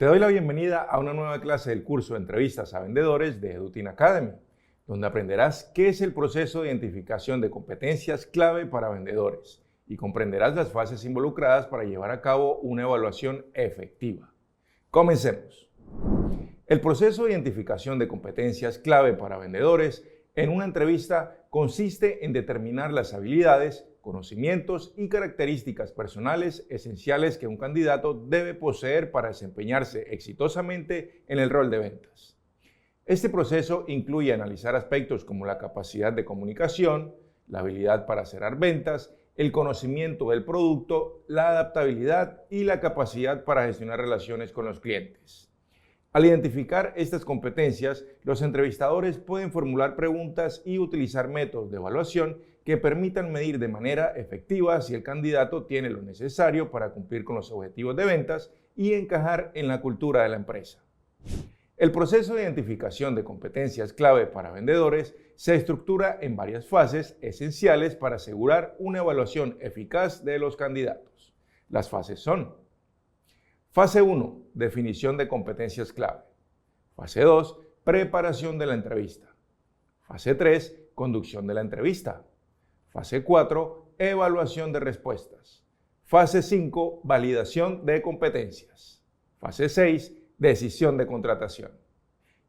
Te doy la bienvenida a una nueva clase del curso de entrevistas a vendedores de Edutin Academy, donde aprenderás qué es el proceso de identificación de competencias clave para vendedores y comprenderás las fases involucradas para llevar a cabo una evaluación efectiva. Comencemos. El proceso de identificación de competencias clave para vendedores en una entrevista consiste en determinar las habilidades, conocimientos y características personales esenciales que un candidato debe poseer para desempeñarse exitosamente en el rol de ventas. Este proceso incluye analizar aspectos como la capacidad de comunicación, la habilidad para cerrar ventas, el conocimiento del producto, la adaptabilidad y la capacidad para gestionar relaciones con los clientes. Al identificar estas competencias, los entrevistadores pueden formular preguntas y utilizar métodos de evaluación que permitan medir de manera efectiva si el candidato tiene lo necesario para cumplir con los objetivos de ventas y encajar en la cultura de la empresa. El proceso de identificación de competencias clave para vendedores se estructura en varias fases esenciales para asegurar una evaluación eficaz de los candidatos. Las fases son: Fase 1. Definición de competencias clave. Fase 2. Preparación de la entrevista. Fase 3. Conducción de la entrevista. Fase 4. Evaluación de respuestas. Fase 5. Validación de competencias. Fase 6. Decisión de contratación.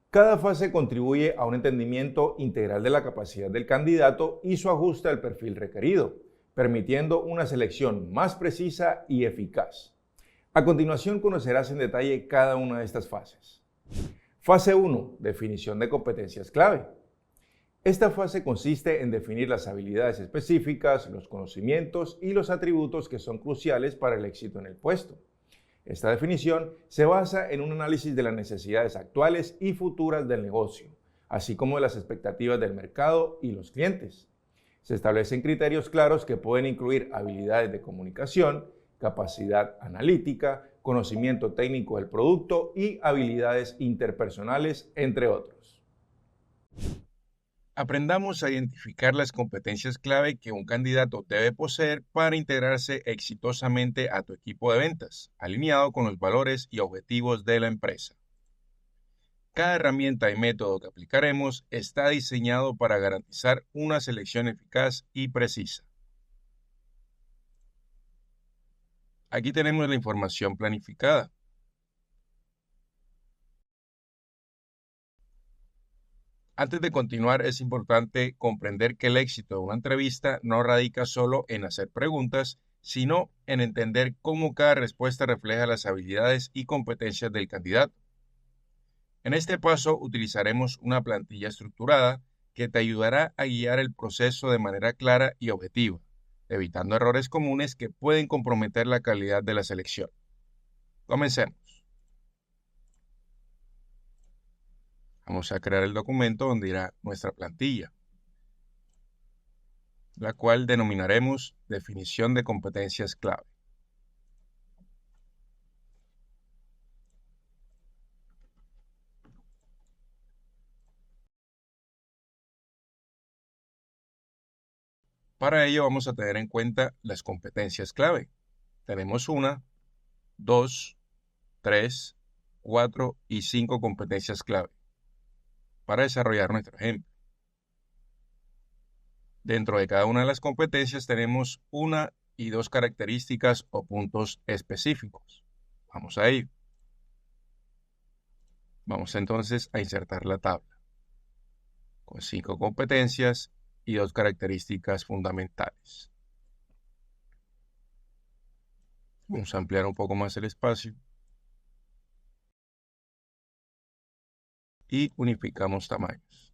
Cada fase contribuye a un entendimiento integral de la capacidad del candidato y su ajuste al perfil requerido, permitiendo una selección más precisa y eficaz. A continuación conocerás en detalle cada una de estas fases. Fase 1. Definición de competencias clave. Esta fase consiste en definir las habilidades específicas, los conocimientos y los atributos que son cruciales para el éxito en el puesto. Esta definición se basa en un análisis de las necesidades actuales y futuras del negocio, así como de las expectativas del mercado y los clientes. Se establecen criterios claros que pueden incluir habilidades de comunicación, capacidad analítica, conocimiento técnico del producto y habilidades interpersonales, entre otros. Aprendamos a identificar las competencias clave que un candidato debe poseer para integrarse exitosamente a tu equipo de ventas, alineado con los valores y objetivos de la empresa. Cada herramienta y método que aplicaremos está diseñado para garantizar una selección eficaz y precisa. Aquí tenemos la información planificada. Antes de continuar, es importante comprender que el éxito de una entrevista no radica solo en hacer preguntas, sino en entender cómo cada respuesta refleja las habilidades y competencias del candidato. En este paso utilizaremos una plantilla estructurada que te ayudará a guiar el proceso de manera clara y objetiva, evitando errores comunes que pueden comprometer la calidad de la selección. Comencemos. Vamos a crear el documento donde irá nuestra plantilla, la cual denominaremos definición de competencias clave. Para ello vamos a tener en cuenta las competencias clave. Tenemos 1, 2, 3, 4 y 5 competencias clave para desarrollar nuestro ejemplo. Dentro de cada una de las competencias tenemos 1 y 2 características o puntos específicos. Vamos a ello. Vamos entonces a insertar la tabla con 5 competencias y 2 características fundamentales. Vamos a ampliar un poco más el espacio y unificamos tamaños.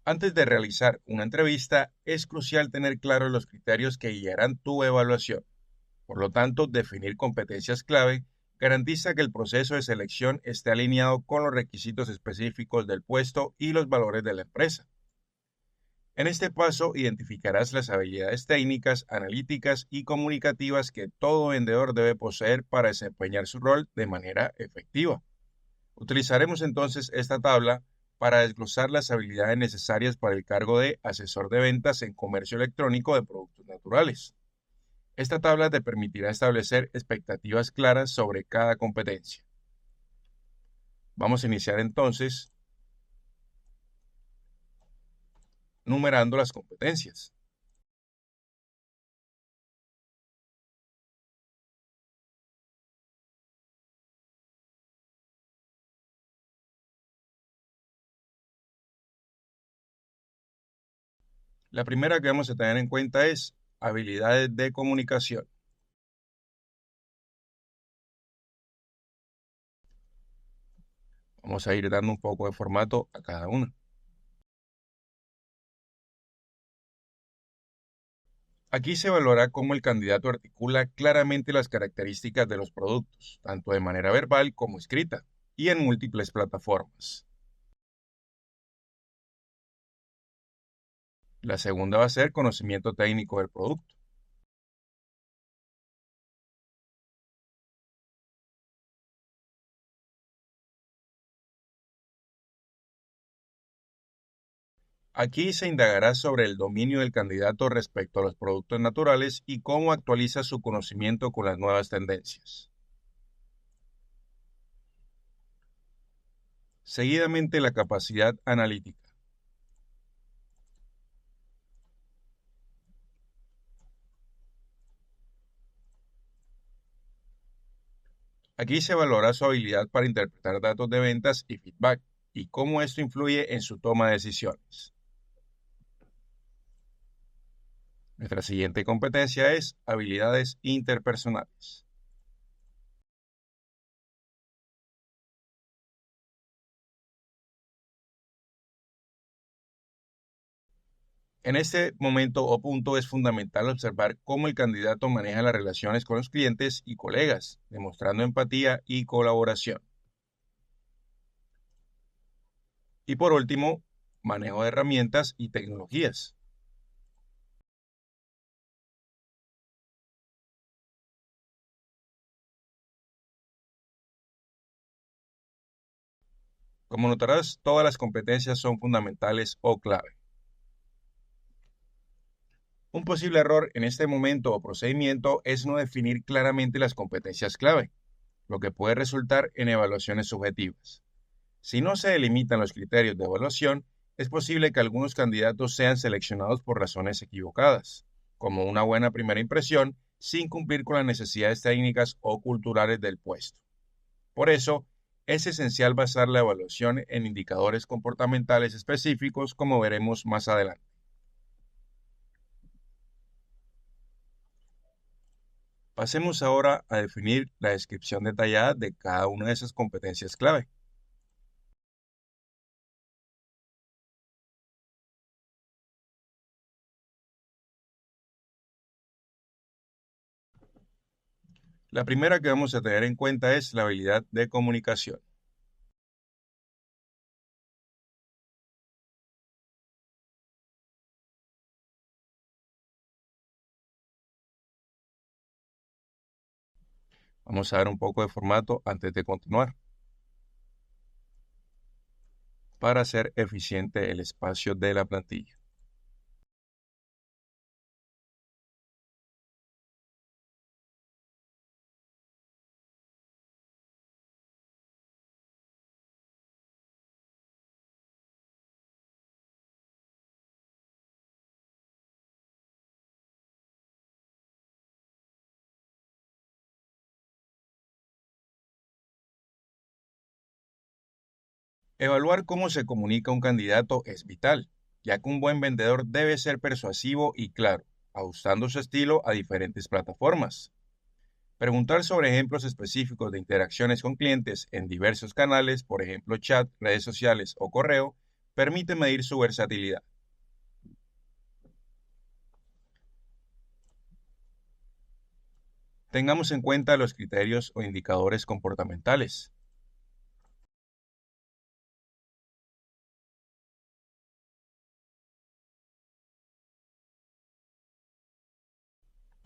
Antes de realizar una entrevista, es crucial tener claros los criterios que guiarán tu evaluación. Por lo tanto, definir competencias clave garantiza que el proceso de selección esté alineado con los requisitos específicos del puesto y los valores de la empresa. En este paso, identificarás las habilidades técnicas, analíticas y comunicativas que todo vendedor debe poseer para desempeñar su rol de manera efectiva. Utilizaremos entonces esta tabla para desglosar las habilidades necesarias para el cargo de asesor de ventas en comercio electrónico de productos naturales. Esta tabla te permitirá establecer expectativas claras sobre cada competencia. Vamos a iniciar entonces numerando las competencias. La primera que vamos a tener en cuenta es habilidades de comunicación. Vamos a ir dando un poco de formato a cada una. Aquí se valora cómo el candidato articula claramente las características de los productos, tanto de manera verbal como escrita, y en múltiples plataformas. La segunda va a ser conocimiento técnico del producto. Aquí se indagará sobre el dominio del candidato respecto a los productos naturales y cómo actualiza su conocimiento con las nuevas tendencias. Seguidamente, la capacidad analítica. Aquí se valora su habilidad para interpretar datos de ventas y feedback y cómo esto influye en su toma de decisiones. Nuestra siguiente competencia es habilidades interpersonales. En este momento o punto es fundamental observar cómo el candidato maneja las relaciones con los clientes y colegas, demostrando empatía y colaboración. Y por último, manejo de herramientas y tecnologías. Como notarás, todas las competencias son fundamentales o clave. Un posible error en este momento o procedimiento es no definir claramente las competencias clave, lo que puede resultar en evaluaciones subjetivas. Si no se delimitan los criterios de evaluación, es posible que algunos candidatos sean seleccionados por razones equivocadas, como una buena primera impresión, sin cumplir con las necesidades técnicas o culturales del puesto. Por eso, es esencial basar la evaluación en indicadores comportamentales específicos, como veremos más adelante. Pasemos ahora a definir la descripción detallada de cada una de esas competencias clave. La primera que vamos a tener en cuenta es la habilidad de comunicación. Vamos a dar un poco de formato antes de continuar para hacer eficiente el espacio de la plantilla. Evaluar cómo se comunica un candidato es vital, ya que un buen vendedor debe ser persuasivo y claro, ajustando su estilo a diferentes plataformas. Preguntar sobre ejemplos específicos de interacciones con clientes en diversos canales, por ejemplo chat, redes sociales o correo, permite medir su versatilidad. Tengamos en cuenta los criterios o indicadores comportamentales.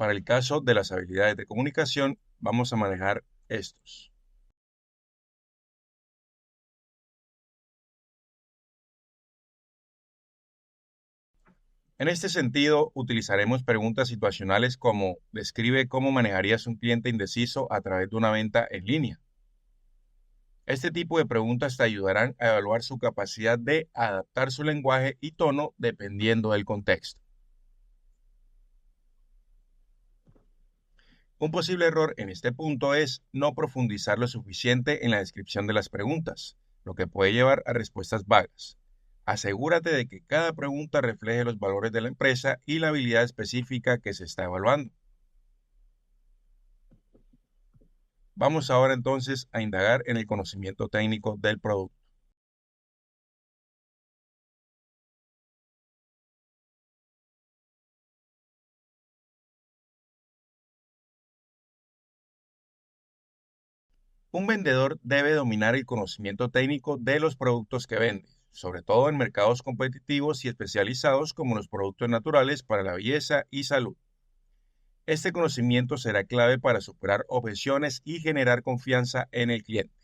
Para el caso de las habilidades de comunicación, vamos a manejar estos. En este sentido, utilizaremos preguntas situacionales como describe cómo manejarías un cliente indeciso a través de una venta en línea. Este tipo de preguntas te ayudarán a evaluar su capacidad de adaptar su lenguaje y tono dependiendo del contexto. Un posible error en este punto es no profundizar lo suficiente en la descripción de las preguntas, lo que puede llevar a respuestas vagas. Asegúrate de que cada pregunta refleje los valores de la empresa y la habilidad específica que se está evaluando. Vamos ahora entonces a indagar en el conocimiento técnico del producto. Un vendedor debe dominar el conocimiento técnico de los productos que vende, sobre todo en mercados competitivos y especializados como los productos naturales para la belleza y salud. Este conocimiento será clave para superar objeciones y generar confianza en el cliente.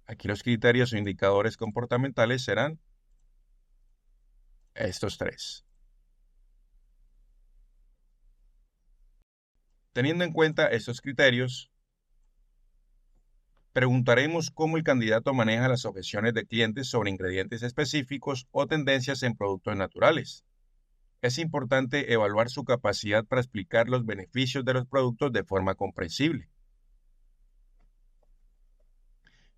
Aquí los criterios o indicadores comportamentales serán estos tres. Teniendo en cuenta estos criterios, preguntaremos cómo el candidato maneja las objeciones de clientes sobre ingredientes específicos o tendencias en productos naturales. Es importante evaluar su capacidad para explicar los beneficios de los productos de forma comprensible.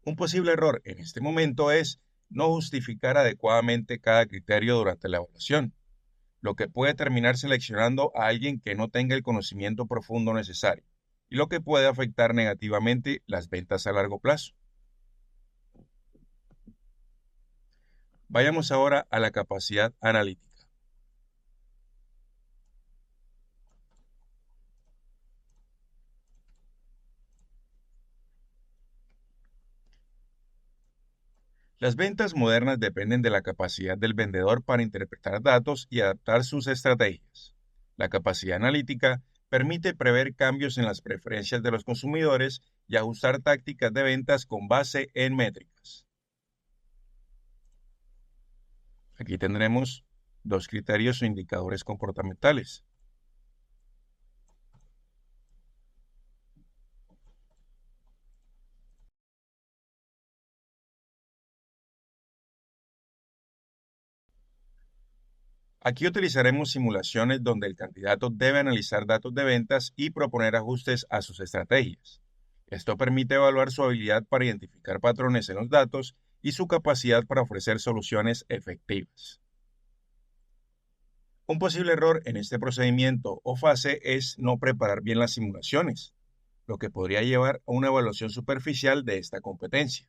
Un posible error en este momento es no justificar adecuadamente cada criterio durante la evaluación, lo que puede terminar seleccionando a alguien que no tenga el conocimiento profundo necesario y lo que puede afectar negativamente las ventas a largo plazo. Vayamos ahora a la capacidad analítica. Las ventas modernas dependen de la capacidad del vendedor para interpretar datos y adaptar sus estrategias. La capacidad analítica permite prever cambios en las preferencias de los consumidores y ajustar tácticas de ventas con base en métricas. Aquí tendremos dos criterios o indicadores comportamentales. Aquí utilizaremos simulaciones donde el candidato debe analizar datos de ventas y proponer ajustes a sus estrategias. Esto permite evaluar su habilidad para identificar patrones en los datos y su capacidad para ofrecer soluciones efectivas. Un posible error en este procedimiento o fase es no preparar bien las simulaciones, lo que podría llevar a una evaluación superficial de esta competencia.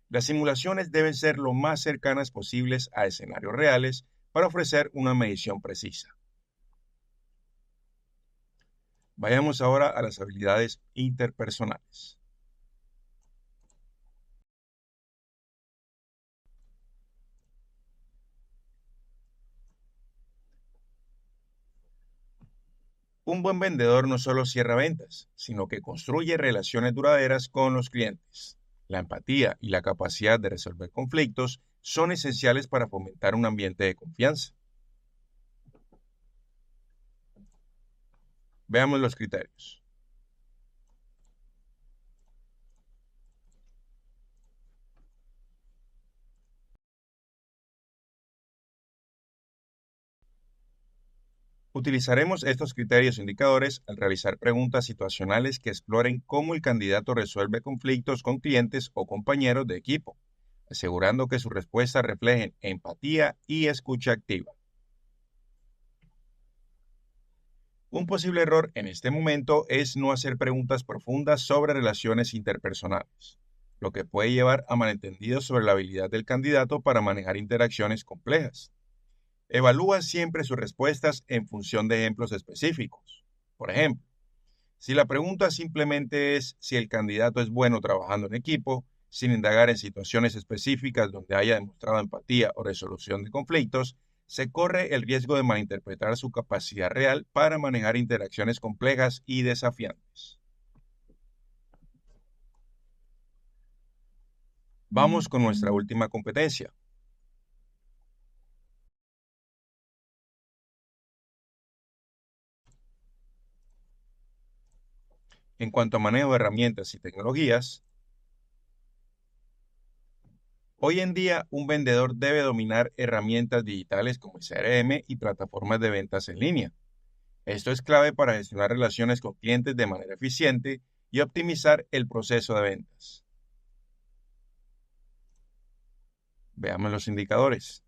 Las simulaciones deben ser lo más cercanas posibles a escenarios reales para ofrecer una medición precisa. Vayamos ahora a las habilidades interpersonales. Un buen vendedor no solo cierra ventas, sino que construye relaciones duraderas con los clientes. La empatía y la capacidad de resolver conflictos son esenciales para fomentar un ambiente de confianza. Veamos los criterios. Utilizaremos estos criterios e indicadores al realizar preguntas situacionales que exploren cómo el candidato resuelve conflictos con clientes o compañeros de equipo, asegurando que sus respuestas reflejen empatía y escucha activa. Un posible error en este momento es no hacer preguntas profundas sobre relaciones interpersonales, lo que puede llevar a malentendidos sobre la habilidad del candidato para manejar interacciones complejas. Evalúa siempre sus respuestas en función de ejemplos específicos. Por ejemplo, si la pregunta simplemente es si el candidato es bueno trabajando en equipo, sin indagar en situaciones específicas donde haya demostrado empatía o resolución de conflictos, se corre el riesgo de malinterpretar su capacidad real para manejar interacciones complejas y desafiantes. Vamos con nuestra última competencia. En cuanto a manejo de herramientas y tecnologías, hoy en día un vendedor debe dominar herramientas digitales como el CRM y plataformas de ventas en línea. Esto es clave para gestionar relaciones con clientes de manera eficiente y optimizar el proceso de ventas. Veamos los indicadores.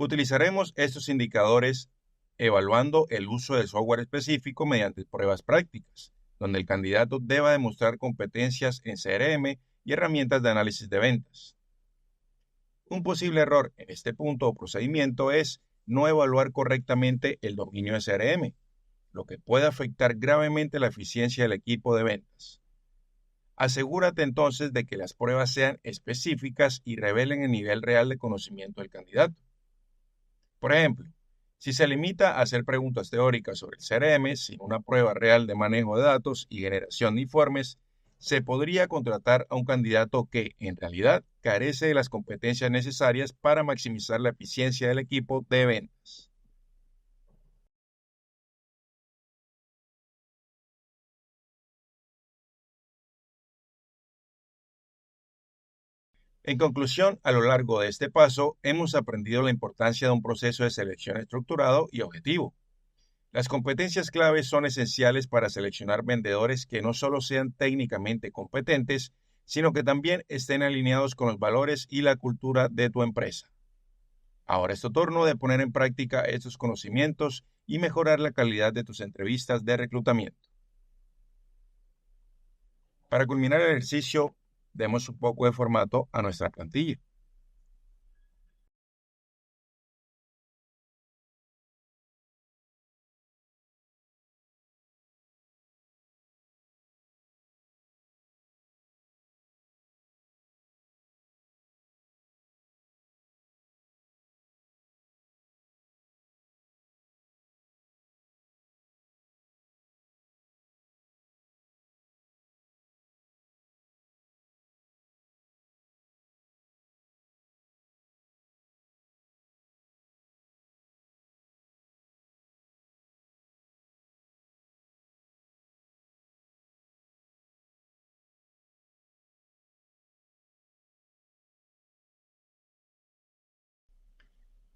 Utilizaremos estos indicadores evaluando el uso del software específico mediante pruebas prácticas, donde el candidato deba demostrar competencias en CRM y herramientas de análisis de ventas. Un posible error en este punto o procedimiento es no evaluar correctamente el dominio de CRM, lo que puede afectar gravemente la eficiencia del equipo de ventas. Asegúrate entonces de que las pruebas sean específicas y revelen el nivel real de conocimiento del candidato. Por ejemplo, si se limita a hacer preguntas teóricas sobre el CRM sin una prueba real de manejo de datos y generación de informes, se podría contratar a un candidato que, en realidad, carece de las competencias necesarias para maximizar la eficiencia del equipo de ventas. En conclusión, a lo largo de este paso, hemos aprendido la importancia de un proceso de selección estructurado y objetivo. Las competencias claves son esenciales para seleccionar vendedores que no solo sean técnicamente competentes, sino que también estén alineados con los valores y la cultura de tu empresa. Ahora es tu turno de poner en práctica estos conocimientos y mejorar la calidad de tus entrevistas de reclutamiento. Para culminar el ejercicio, demos un poco de formato a nuestra plantilla.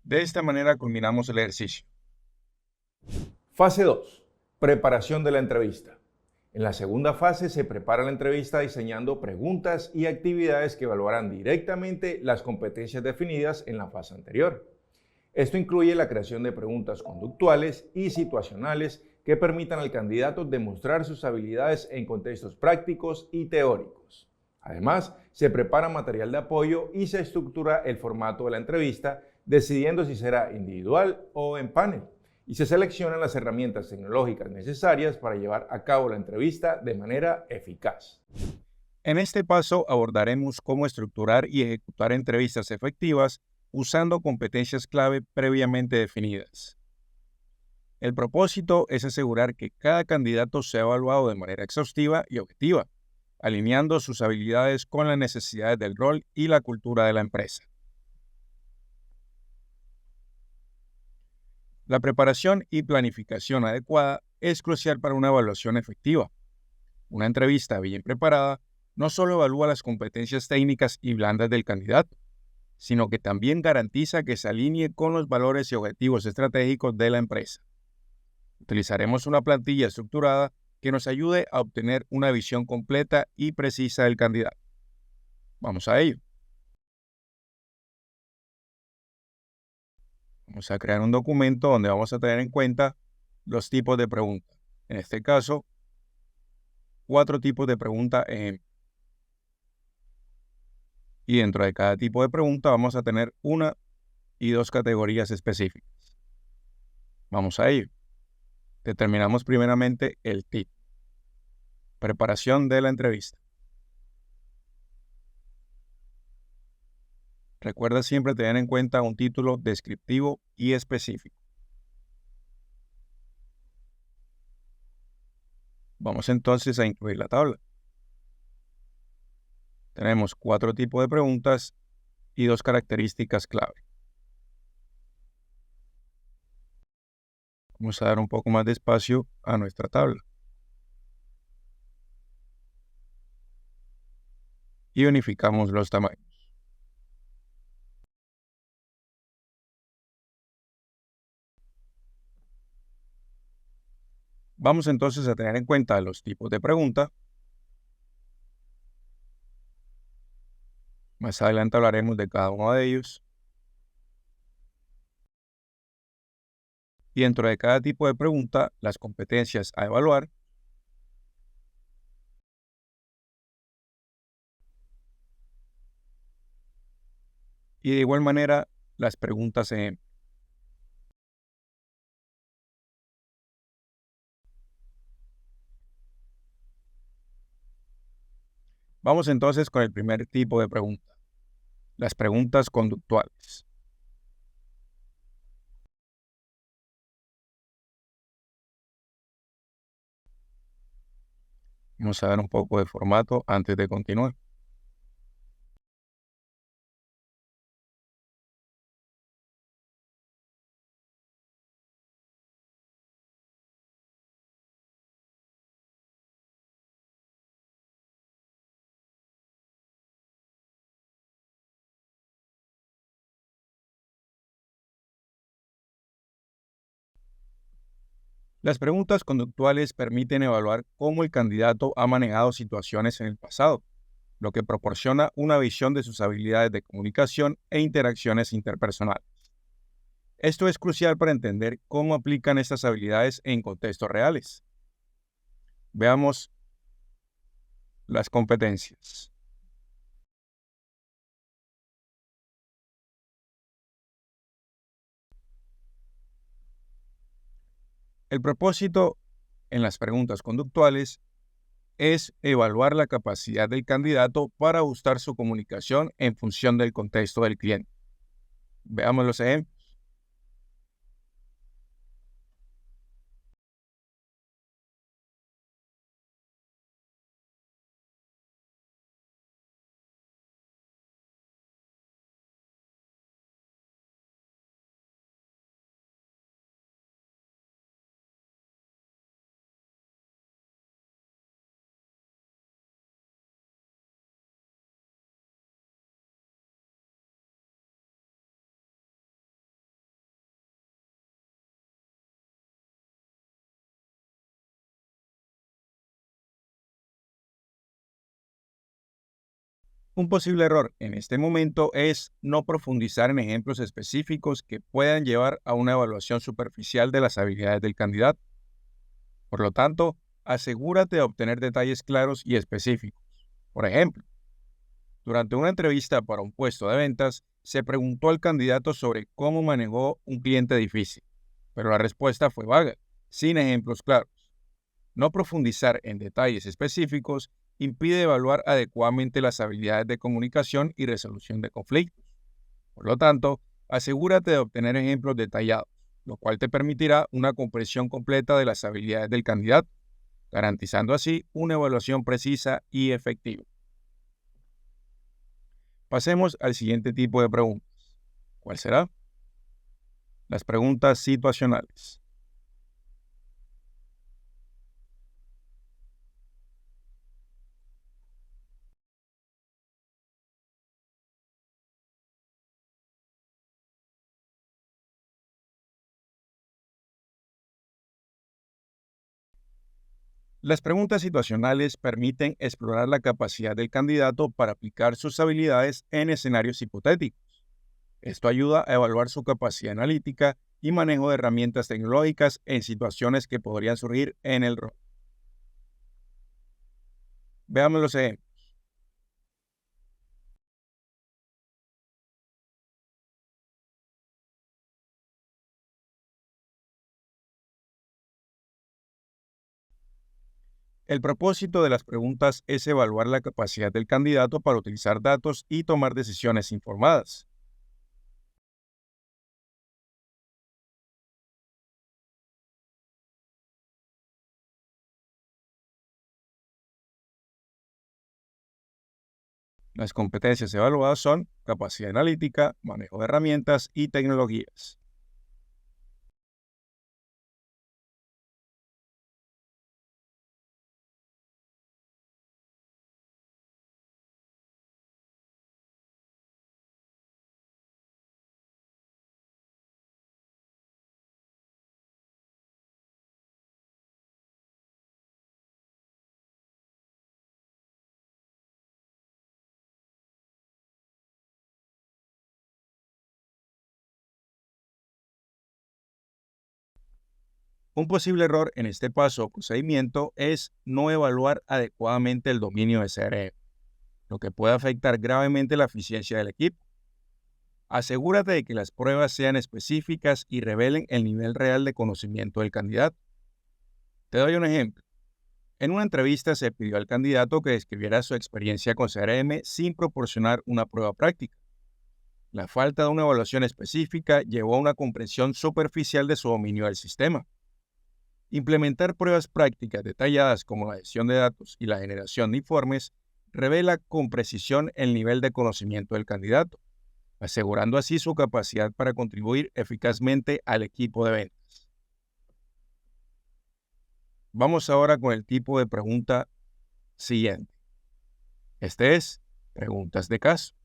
De esta manera culminamos el ejercicio. Fase 2. Preparación de la entrevista. En la segunda fase se prepara la entrevista diseñando preguntas y actividades que evaluarán directamente las competencias definidas en la fase anterior. Esto incluye la creación de preguntas conductuales y situacionales que permitan al candidato demostrar sus habilidades en contextos prácticos y teóricos. Además, se prepara material de apoyo y se estructura el formato de la entrevista, decidiendo si será individual o en panel, y se seleccionan las herramientas tecnológicas necesarias para llevar a cabo la entrevista de manera eficaz. En este paso abordaremos cómo estructurar y ejecutar entrevistas efectivas usando competencias clave previamente definidas. El propósito es asegurar que cada candidato sea evaluado de manera exhaustiva y objetiva, alineando sus habilidades con las necesidades del rol y la cultura de la empresa. La preparación y planificación adecuada es crucial para una evaluación efectiva. Una entrevista bien preparada no solo evalúa las competencias técnicas y blandas del candidato, sino que también garantiza que se alinee con los valores y objetivos estratégicos de la empresa. Utilizaremos una plantilla estructurada que nos ayude a obtener una visión completa y precisa del candidato. Vamos a ello. Vamos a crear un documento donde vamos a tener en cuenta los tipos de preguntas. En este caso, 4 tipos de preguntas ejemplo. Y dentro de cada tipo de pregunta vamos a tener 1 y 2 categorías específicas. Vamos a ello. Determinamos primeramente el tipo. Preparación de la entrevista. Recuerda siempre tener en cuenta un título descriptivo y específico. Vamos entonces a incluir la tabla. Tenemos 4 tipos de preguntas y 2 características clave. Vamos a dar un poco más de espacio a nuestra tabla y unificamos los tamaños. Vamos entonces a tener en cuenta los tipos de pregunta. Más adelante hablaremos de cada uno de ellos. Y dentro de cada tipo de pregunta, las competencias a evaluar y de igual manera las preguntas ejemplo. Vamos entonces con el primer tipo de pregunta, las preguntas conductuales. Vamos a dar un poco de formato antes de continuar. Las preguntas conductuales permiten evaluar cómo el candidato ha manejado situaciones en el pasado, lo que proporciona una visión de sus habilidades de comunicación e interacciones interpersonales. Esto es crucial para entender cómo aplican estas habilidades en contextos reales. Veamos las competencias. El propósito en las preguntas conductuales es evaluar la capacidad del candidato para ajustar su comunicación en función del contexto del cliente. Veamos los ejemplos. Un posible error en este momento es no profundizar en ejemplos específicos que puedan llevar a una evaluación superficial de las habilidades del candidato. Por lo tanto, asegúrate de obtener detalles claros y específicos. Por ejemplo, durante una entrevista para un puesto de ventas, se preguntó al candidato sobre cómo manejó un cliente difícil, pero la respuesta fue vaga, sin ejemplos claros. No profundizar en detalles específicos impide evaluar adecuadamente las habilidades de comunicación y resolución de conflictos. Por lo tanto, asegúrate de obtener ejemplos detallados, lo cual te permitirá una comprensión completa de las habilidades del candidato, garantizando así una evaluación precisa y efectiva. Pasemos al siguiente tipo de preguntas. ¿Cuál será? Las preguntas situacionales. Las preguntas situacionales permiten explorar la capacidad del candidato para aplicar sus habilidades en escenarios hipotéticos. Esto ayuda a evaluar su capacidad analítica y manejo de herramientas tecnológicas en situaciones que podrían surgir en el rol. Veamos los ejemplos. El propósito de las preguntas es evaluar la capacidad del candidato para utilizar datos y tomar decisiones informadas. Las competencias evaluadas son capacidad analítica, manejo de herramientas y tecnologías. Un posible error en este paso o procedimiento es no evaluar adecuadamente el dominio de CRM, lo que puede afectar gravemente la eficiencia del equipo. Asegúrate de que las pruebas sean específicas y revelen el nivel real de conocimiento del candidato. Te doy un ejemplo. En una entrevista se pidió al candidato que describiera su experiencia con CRM sin proporcionar una prueba práctica. La falta de una evaluación específica llevó a una comprensión superficial de su dominio del sistema. Implementar pruebas prácticas detalladas como la gestión de datos y la generación de informes revela con precisión el nivel de conocimiento del candidato, asegurando así su capacidad para contribuir eficazmente al equipo de ventas. Vamos ahora con el tipo de pregunta siguiente. Este es preguntas de caso.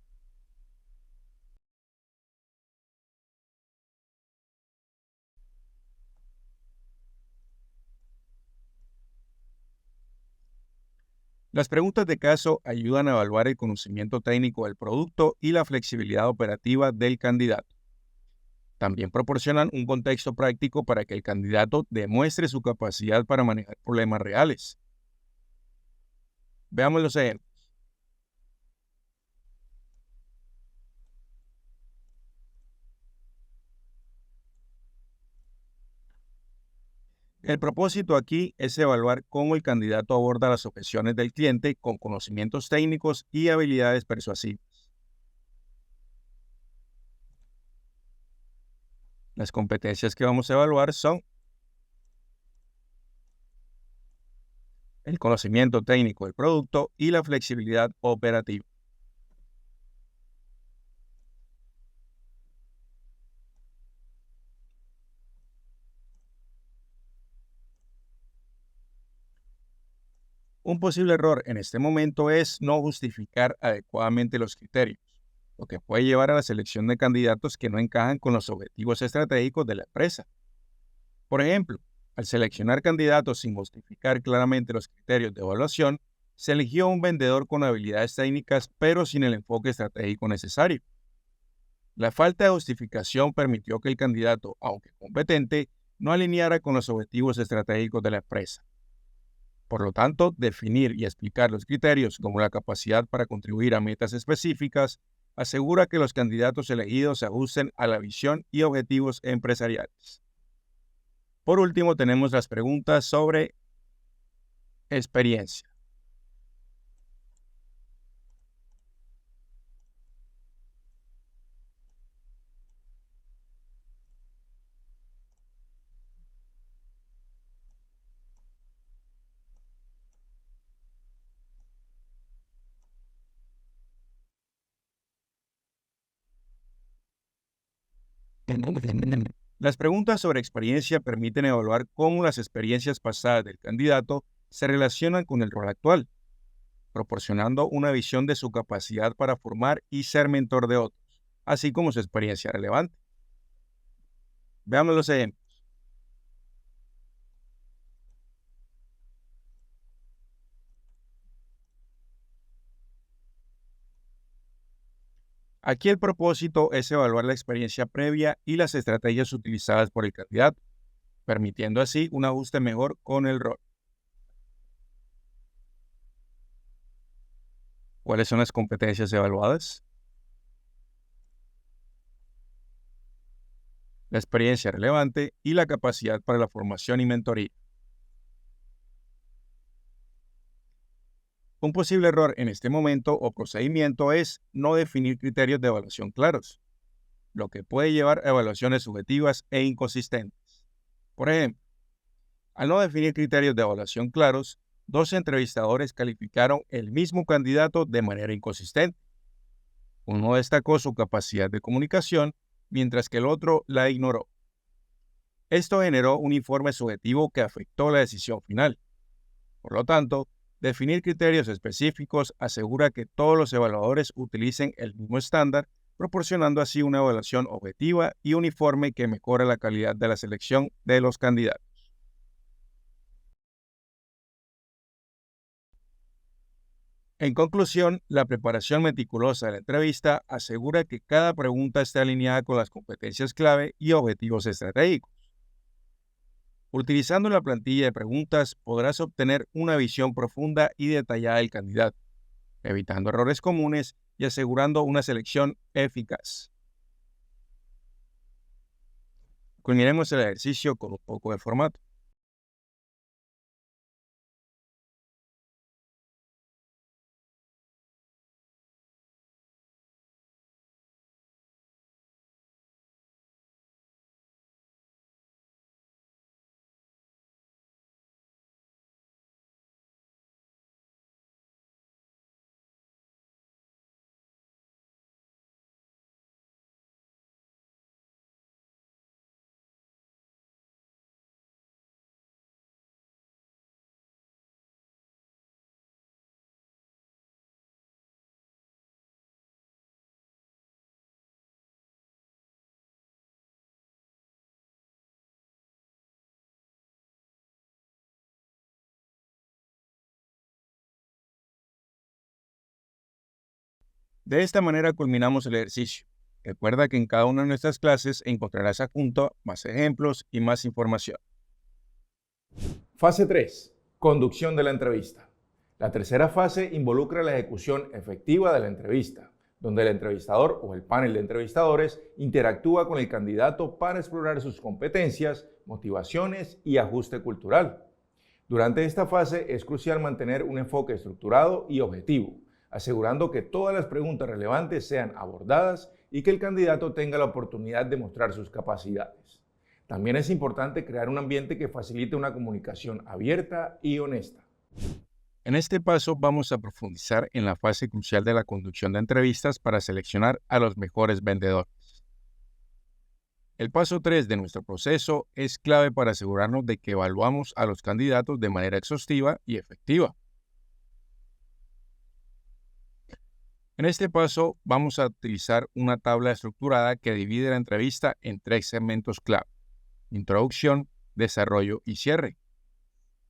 Las preguntas de caso ayudan a evaluar el conocimiento técnico del producto y la flexibilidad operativa del candidato. También proporcionan un contexto práctico para que el candidato demuestre su capacidad para manejar problemas reales. Veamos los ejemplos. El propósito aquí es evaluar cómo el candidato aborda las objeciones del cliente con conocimientos técnicos y habilidades persuasivas. Las competencias que vamos a evaluar son el conocimiento técnico del producto y la flexibilidad operativa. Un posible error en este momento es no justificar adecuadamente los criterios, lo que puede llevar a la selección de candidatos que no encajan con los objetivos estratégicos de la empresa. Por ejemplo, al seleccionar candidatos sin justificar claramente los criterios de evaluación, se eligió un vendedor con habilidades técnicas pero sin el enfoque estratégico necesario. La falta de justificación permitió que el candidato, aunque competente, no alineara con los objetivos estratégicos de la empresa. Por lo tanto, definir y explicar los criterios como la capacidad para contribuir a metas específicas asegura que los candidatos elegidos se ajusten a la visión y objetivos empresariales. Por último, tenemos las preguntas sobre experiencia. Las preguntas sobre experiencia permiten evaluar cómo las experiencias pasadas del candidato se relacionan con el rol actual, proporcionando una visión de su capacidad para formar y ser mentor de otros, así como su experiencia relevante. Veamos los ejemplos. Aquí el propósito es evaluar la experiencia previa y las estrategias utilizadas por el candidato, permitiendo así un ajuste mejor con el rol. ¿Cuáles son las competencias evaluadas? La experiencia relevante y la capacidad para la formación y mentoría. Un posible error en este momento o procedimiento es no definir criterios de evaluación claros, lo que puede llevar a evaluaciones subjetivas e inconsistentes. Por ejemplo, al no definir criterios de evaluación claros, dos entrevistadores calificaron el mismo candidato de manera inconsistente. Uno destacó su capacidad de comunicación, mientras que el otro la ignoró. Esto generó un informe subjetivo que afectó la decisión final. Por lo tanto, definir criterios específicos asegura que todos los evaluadores utilicen el mismo estándar, proporcionando así una evaluación objetiva y uniforme que mejora la calidad de la selección de los candidatos. En conclusión, la preparación meticulosa de la entrevista asegura que cada pregunta esté alineada con las competencias clave y objetivos estratégicos. Utilizando la plantilla de preguntas podrás obtener una visión profunda y detallada del candidato, evitando errores comunes y asegurando una selección eficaz. Culminemos el ejercicio con un poco de formato. De esta manera culminamos el ejercicio. Recuerda que en cada una de nuestras clases encontrarás adjunto más ejemplos y más información. Fase 3. Conducción de la entrevista. La tercera fase involucra la ejecución efectiva de la entrevista, donde el entrevistador o el panel de entrevistadores interactúa con el candidato para explorar sus competencias, motivaciones y ajuste cultural. Durante esta fase es crucial mantener un enfoque estructurado y objetivo, asegurando que todas las preguntas relevantes sean abordadas y que el candidato tenga la oportunidad de mostrar sus capacidades. También es importante crear un ambiente que facilite una comunicación abierta y honesta. En este paso vamos a profundizar en la fase crucial de la conducción de entrevistas para seleccionar a los mejores vendedores. El paso 3 de nuestro proceso es clave para asegurarnos de que evaluamos a los candidatos de manera exhaustiva y efectiva. En este paso vamos a utilizar una tabla estructurada que divide la entrevista en 3 segmentos clave: introducción, desarrollo y cierre.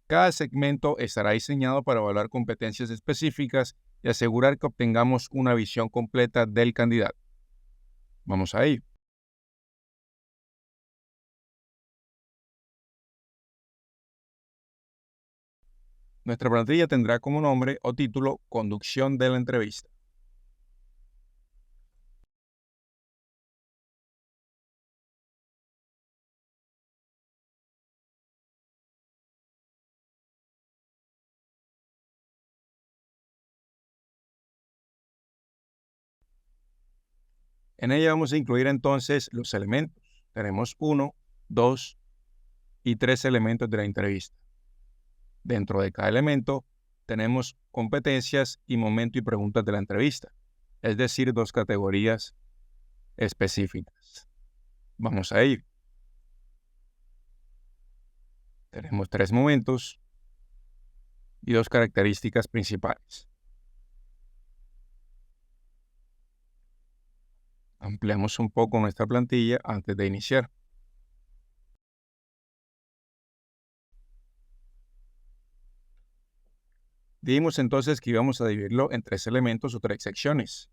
Cada segmento estará diseñado para evaluar competencias específicas y asegurar que obtengamos una visión completa del candidato. Vamos a ello. Nuestra plantilla tendrá como nombre o título Conducción de la entrevista. En ella vamos a incluir entonces los elementos. Tenemos 1, 2 y 3 elementos de la entrevista. Dentro de cada elemento tenemos competencias y momento y preguntas de la entrevista, es decir, 2 categorías específicas. Vamos a ir. Tenemos 3 momentos y 2 características principales. Ampliamos un poco nuestra plantilla antes de iniciar. Dijimos entonces que íbamos a dividirlo en 3 elementos o 3 secciones.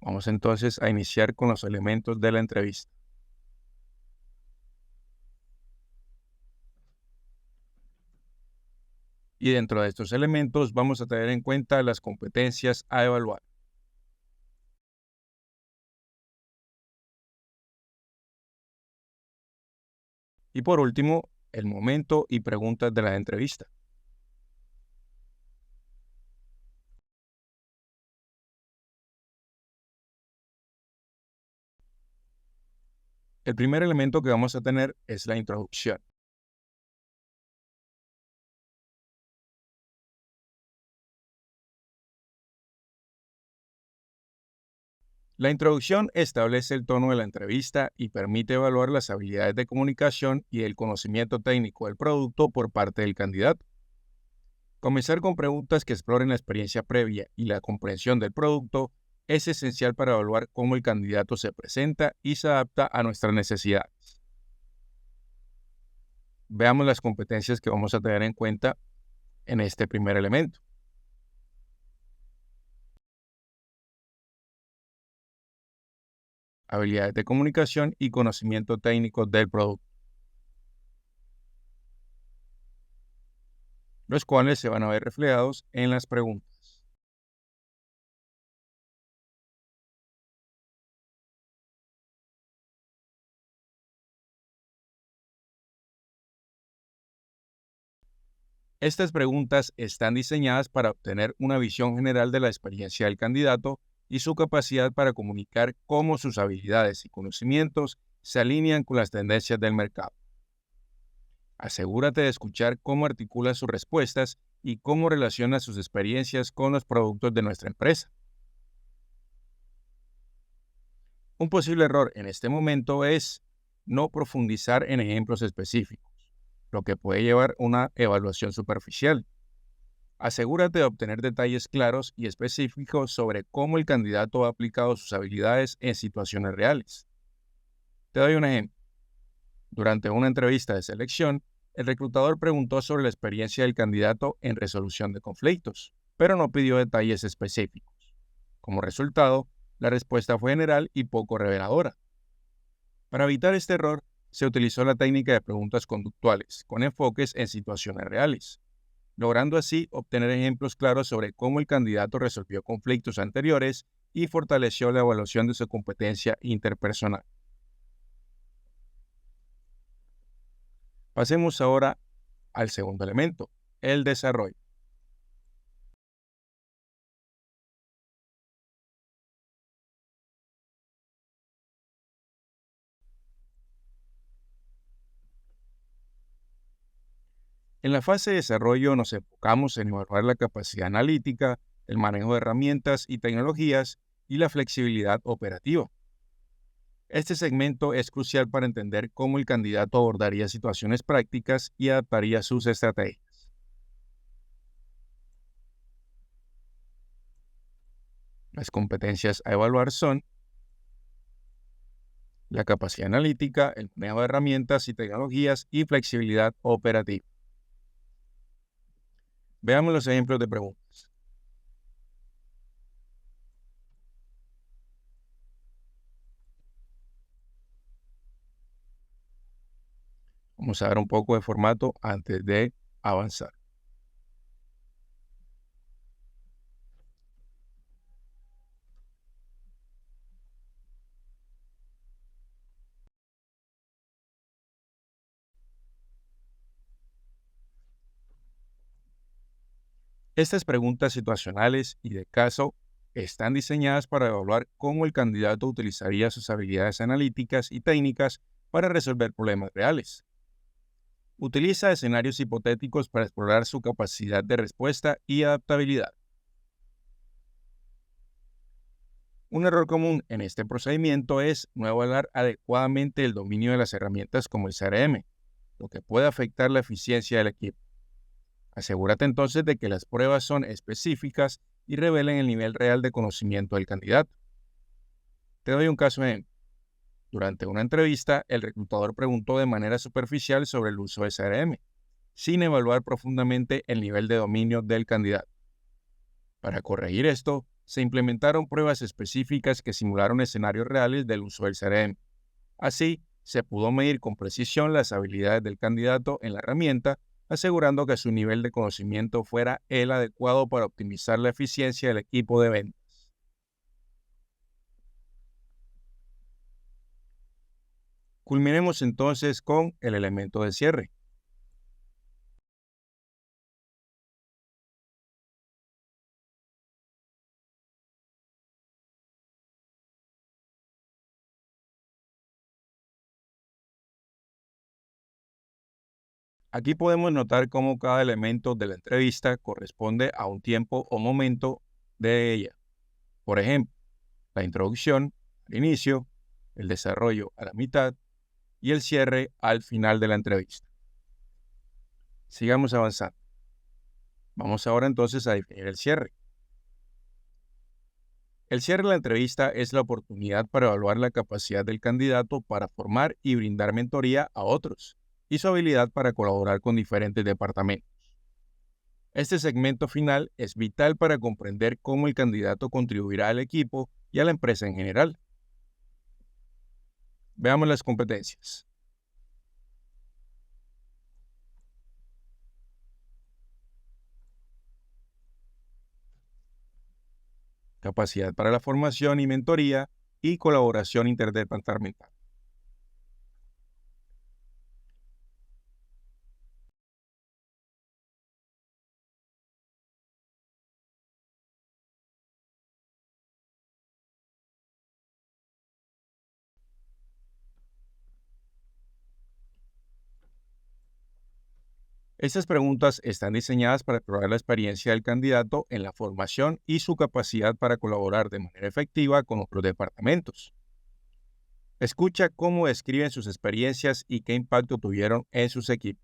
Vamos entonces a iniciar con los elementos de la entrevista. Y dentro de estos elementos vamos a tener en cuenta las competencias a evaluar. Y por último, el momento y preguntas de la entrevista. El primer elemento que vamos a tener es la introducción. La introducción establece el tono de la entrevista y permite evaluar las habilidades de comunicación y el conocimiento técnico del producto por parte del candidato. Comenzar con preguntas que exploren la experiencia previa y la comprensión del producto es esencial para evaluar cómo el candidato se presenta y se adapta a nuestras necesidades. Veamos las competencias que vamos a tener en cuenta en este primer elemento. Habilidades de comunicación y conocimiento técnico del producto. los cuales se van a ver reflejados en las preguntas. Estas preguntas están diseñadas para obtener una visión general de la experiencia del candidato y su capacidad para comunicar cómo sus habilidades y conocimientos se alinean con las tendencias del mercado. Asegúrate de escuchar cómo articula sus respuestas y cómo relaciona sus experiencias con los productos de nuestra empresa. Un posible error en este momento es no profundizar en ejemplos específicos, lo que puede llevar a una evaluación superficial. Asegúrate de obtener detalles claros y específicos sobre cómo el candidato ha aplicado sus habilidades en situaciones reales. Te doy un ejemplo. Durante una entrevista de selección, el reclutador preguntó sobre la experiencia del candidato en resolución de conflictos, pero no pidió detalles específicos. Como resultado, la respuesta fue general y poco reveladora. Para evitar este error, se utilizó la técnica de preguntas conductuales, con enfoques en situaciones reales, logrando así obtener ejemplos claros sobre cómo el candidato resolvió conflictos anteriores y fortaleció la evaluación de su competencia interpersonal. Pasemos ahora al segundo elemento, el desarrollo. En la fase de desarrollo nos enfocamos en evaluar la capacidad analítica, el manejo de herramientas y tecnologías y la flexibilidad operativa. Este segmento es crucial para entender cómo el candidato abordaría situaciones prácticas y adaptaría sus estrategias. Las competencias a evaluar son la capacidad analítica, el manejo de herramientas y tecnologías y flexibilidad operativa. Veamos los ejemplos de preguntas. Vamos a ver un poco de formato antes de avanzar. Estas preguntas situacionales y de caso están diseñadas para evaluar cómo el candidato utilizaría sus habilidades analíticas y técnicas para resolver problemas reales. Utiliza escenarios hipotéticos para explorar su capacidad de respuesta y adaptabilidad. Un error común en este procedimiento es no evaluar adecuadamente el dominio de las herramientas como el CRM, lo que puede afectar la eficiencia del equipo. Asegúrate entonces de que las pruebas son específicas y revelen el nivel real de conocimiento del candidato. Te doy un caso ejemplo. Durante una entrevista, el reclutador preguntó de manera superficial sobre el uso de CRM, sin evaluar profundamente el nivel de dominio del candidato. Para corregir esto, se implementaron pruebas específicas que simularon escenarios reales del uso del CRM. Así, se pudo medir con precisión las habilidades del candidato en la herramienta, asegurando que su nivel de conocimiento fuera el adecuado para optimizar la eficiencia del equipo de ventas. Culminemos entonces con el elemento de cierre. Aquí podemos notar cómo cada elemento de la entrevista corresponde a un tiempo o momento de ella. Por ejemplo, la introducción al inicio, el desarrollo a la mitad y el cierre al final de la entrevista. Sigamos avanzando. Vamos ahora entonces a definir el cierre. El cierre de la entrevista es la oportunidad para evaluar la capacidad del candidato para formar y brindar mentoría a otros y su habilidad para colaborar con diferentes departamentos. Este segmento final es vital para comprender cómo el candidato contribuirá al equipo y a la empresa en general. Veamos las competencias. capacidad para la formación y mentoría y colaboración interdepartamental. Estas preguntas están diseñadas para explorar la experiencia del candidato en la formación y su capacidad para colaborar de manera efectiva con otros departamentos. Escucha cómo describen sus experiencias y qué impacto tuvieron en sus equipos.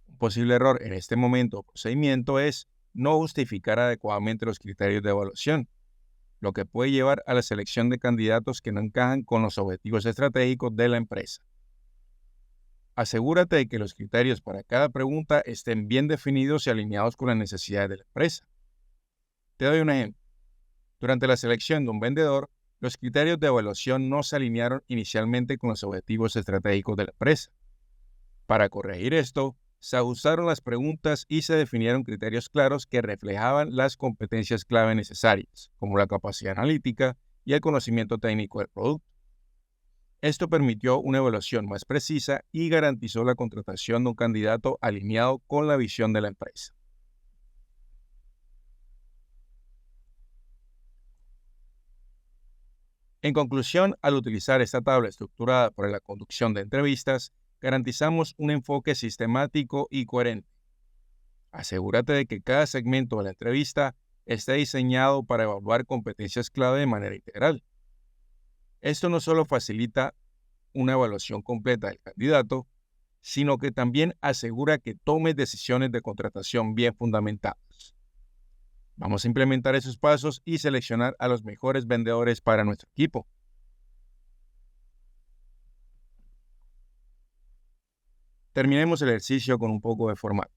Un posible error en este momento o procedimiento es no justificar adecuadamente los criterios de evaluación, lo que puede llevar a la selección de candidatos que no encajan con los objetivos estratégicos de la empresa. Asegúrate de que los criterios para cada pregunta estén bien definidos y alineados con las necesidades de la empresa. Te doy un ejemplo. Durante la selección de un vendedor, los criterios de evaluación no se alinearon inicialmente con los objetivos estratégicos de la empresa. Para corregir esto, se ajustaron las preguntas y se definieron criterios claros que reflejaban las competencias clave necesarias, como la capacidad analítica y el conocimiento técnico del producto. Esto permitió una evaluación más precisa y garantizó la contratación de un candidato alineado con la visión de la empresa. En conclusión, al utilizar esta tabla estructurada para la conducción de entrevistas, garantizamos un enfoque sistemático y coherente. Asegúrate de que cada segmento de la entrevista esté diseñado para evaluar competencias clave de manera integral. Esto no solo facilita una evaluación completa del candidato, sino que también asegura que tomes decisiones de contratación bien fundamentadas. Vamos a implementar esos pasos y seleccionar a los mejores vendedores para nuestro equipo. Terminemos el ejercicio con un poco de formato.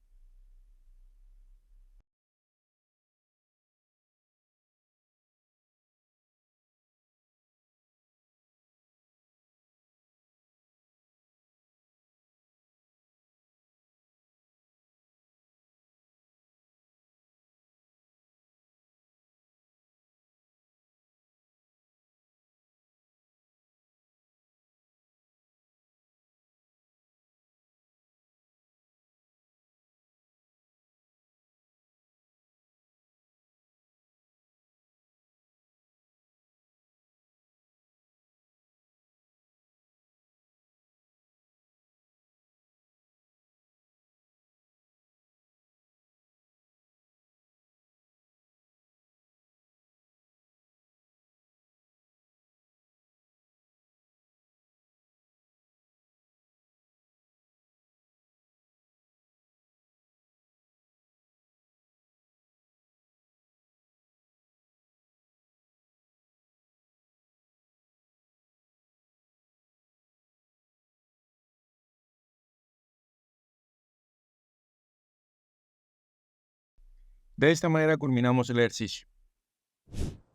De esta manera culminamos el ejercicio.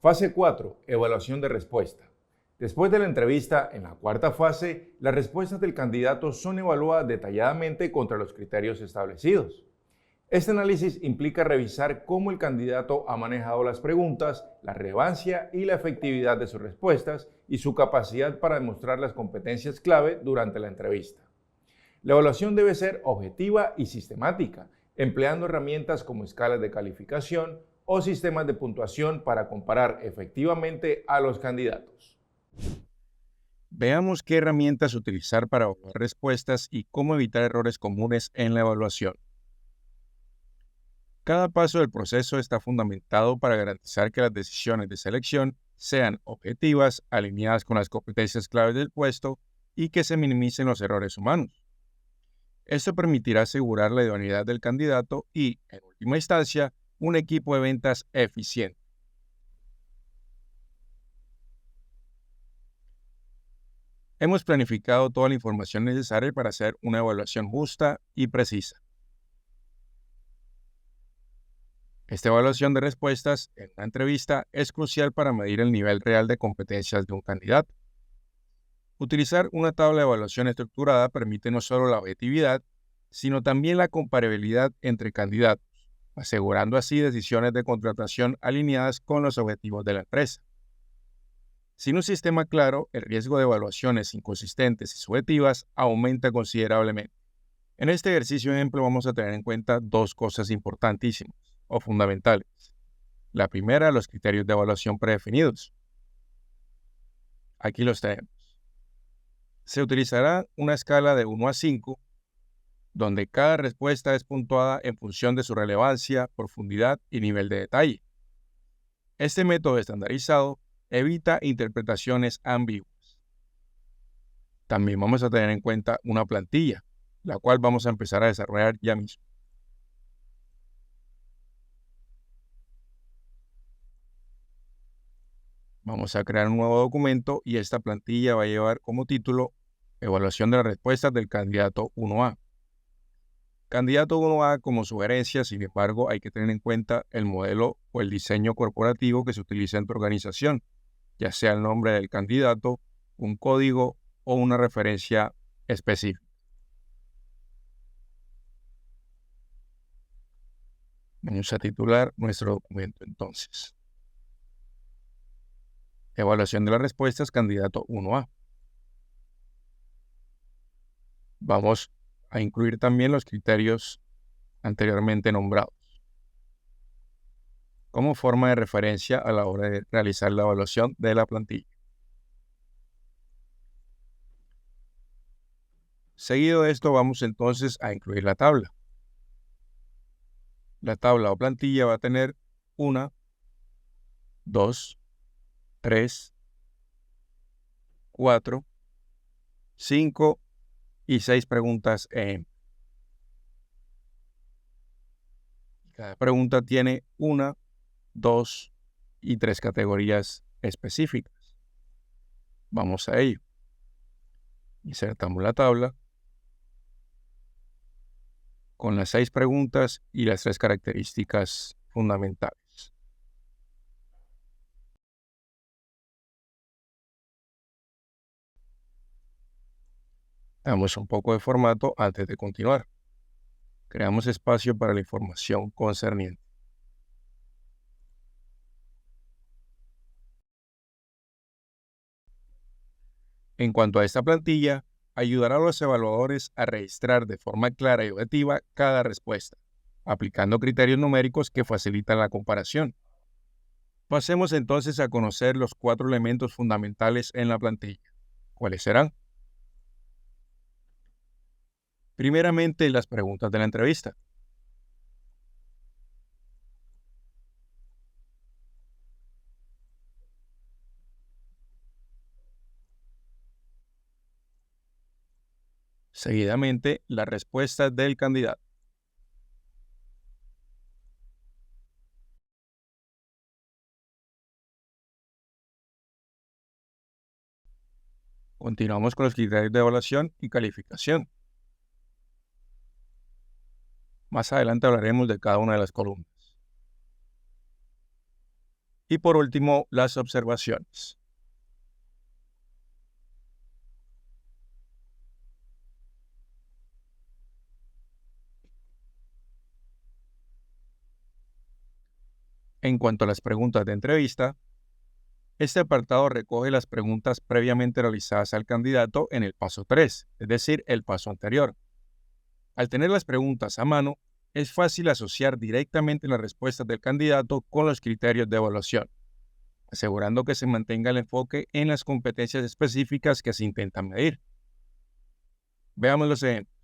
Fase 4. Evaluación de respuesta. Después de la entrevista, en la cuarta fase, las respuestas del candidato son evaluadas detalladamente contra los criterios establecidos. Este análisis implica revisar cómo el candidato ha manejado las preguntas, la relevancia y la efectividad de sus respuestas y su capacidad para demostrar las competencias clave durante la entrevista. La evaluación debe ser objetiva y sistemática, empleando herramientas como escalas de calificación o sistemas de puntuación para comparar efectivamente a los candidatos. Veamos qué herramientas utilizar para evaluar respuestas y cómo evitar errores comunes en la evaluación. Cada paso del proceso está fundamentado para garantizar que las decisiones de selección sean objetivas, alineadas con las competencias claves del puesto y que se minimicen los errores humanos. Esto permitirá asegurar la idoneidad del candidato y, en última instancia, un equipo de ventas eficiente. Hemos planificado toda la información necesaria para hacer una evaluación justa y precisa. Esta evaluación de respuestas en una entrevista es crucial para medir el nivel real de competencias de un candidato. Utilizar una tabla de evaluación estructurada permite no solo la objetividad, sino también la comparabilidad entre candidatos, asegurando así decisiones de contratación alineadas con los objetivos de la empresa. Sin un sistema claro, el riesgo de evaluaciones inconsistentes y subjetivas aumenta considerablemente. En este ejercicio ejemplo vamos a tener en cuenta dos cosas importantísimas o fundamentales. La primera, los criterios de evaluación predefinidos. Aquí los tenemos. Se utilizará una escala de 1 a 5, donde cada respuesta es puntuada en función de su relevancia, profundidad y nivel de detalle. Este método estandarizado evita interpretaciones ambiguas. También vamos a tener en cuenta una plantilla, la cual vamos a empezar a desarrollar ya mismo. Vamos a crear un nuevo documento y esta plantilla va a llevar como título Evaluación de las respuestas del candidato 1A. Candidato 1A como sugerencia, sin embargo, hay que tener en cuenta el modelo o el diseño corporativo que se utiliza en tu organización, ya sea el nombre del candidato, un código o una referencia específica. Vamos a titular nuestro documento entonces. Evaluación de las respuestas, candidato 1A. Vamos a incluir también los criterios anteriormente nombrados como forma de referencia a la hora de realizar la evaluación de la plantilla. Seguido de esto, vamos entonces a incluir la tabla. La tabla o plantilla va a tener 1, 2, 3, 4, 5 y 6 preguntas en. Cada pregunta tiene 1, 2 y 3 categorías específicas. Vamos a ello. Insertamos la tabla con las 6 preguntas y las 3 características fundamentales. Damos un poco de formato antes de continuar. Creamos espacio para la información concerniente. En cuanto a esta plantilla, ayudará a los evaluadores a registrar de forma clara y objetiva cada respuesta, aplicando criterios numéricos que facilitan la comparación. Pasemos entonces a conocer los 4 elementos fundamentales en la plantilla. ¿Cuáles serán? Primeramente, las preguntas de la entrevista. Seguidamente, las respuestas del candidato. Continuamos con los criterios de evaluación y calificación. Más adelante hablaremos de cada una de las columnas. Y por último, las observaciones. En cuanto a las preguntas de entrevista, este apartado recoge las preguntas previamente realizadas al candidato en el paso 3, es decir, el paso anterior. Al tener las preguntas a mano, es fácil asociar directamente las respuestas del candidato con los criterios de evaluación, asegurando que se mantenga el enfoque en las competencias específicas que se intentan medir. Veamos los ejemplos.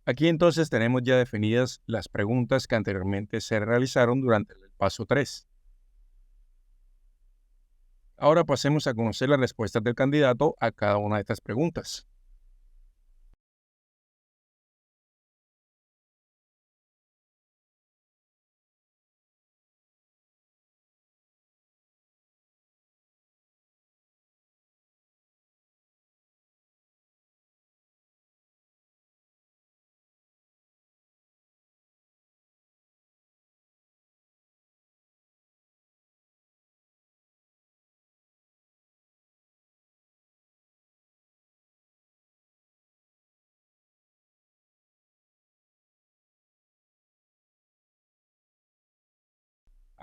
Aquí entonces tenemos ya definidas las preguntas que anteriormente se realizaron durante el paso 3. Ahora pasemos a conocer las respuestas del candidato a cada una de estas preguntas.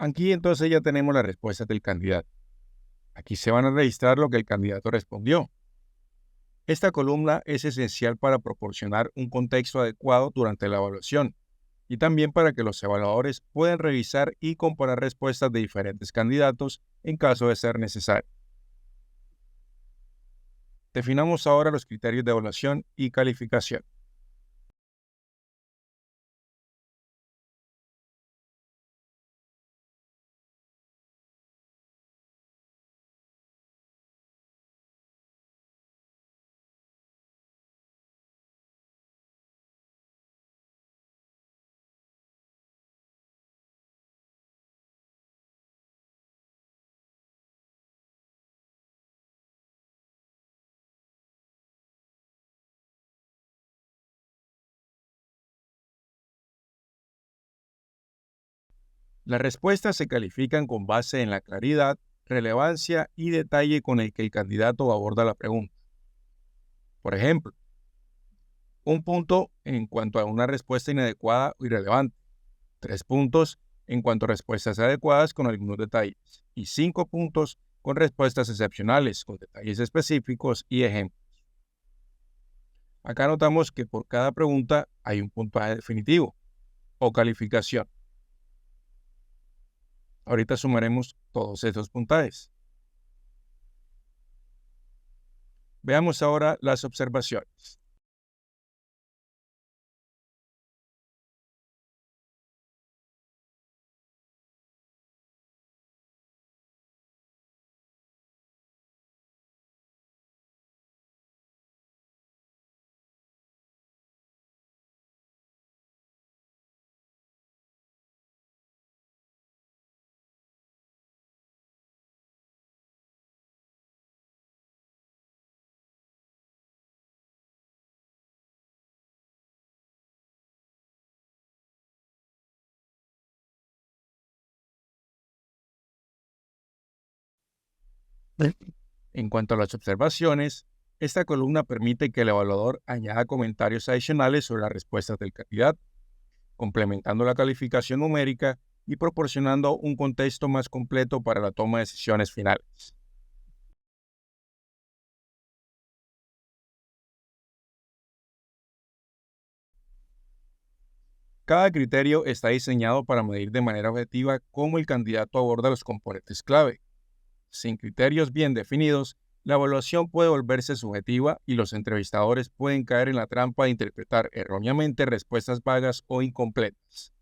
Aquí entonces ya tenemos las respuestas del candidato. Aquí se van a registrar lo que el candidato respondió. Esta columna es esencial para proporcionar un contexto adecuado durante la evaluación y también para que los evaluadores puedan revisar y comparar respuestas de diferentes candidatos en caso de ser necesario. Definamos ahora los criterios de evaluación y calificación. Las respuestas se califican con base en la claridad, relevancia y detalle con el que el candidato aborda la pregunta. Por ejemplo, un punto en cuanto a una respuesta inadecuada o irrelevante, 3 puntos en cuanto a respuestas adecuadas con algunos detalles y 5 puntos con respuestas excepcionales con detalles específicos y ejemplos. Acá notamos que por cada pregunta hay un puntaje definitivo o calificación. Ahorita sumaremos todos esos puntajes. Veamos ahora las observaciones. En cuanto a las observaciones, esta columna permite que el evaluador añada comentarios adicionales sobre las respuestas del candidato, complementando la calificación numérica y proporcionando un contexto más completo para la toma de decisiones finales. Cada criterio está diseñado para medir de manera objetiva cómo el candidato aborda los componentes clave. Sin criterios bien definidos, la evaluación puede volverse subjetiva y los entrevistadores pueden caer en la trampa de interpretar erróneamente respuestas vagas o incompletas.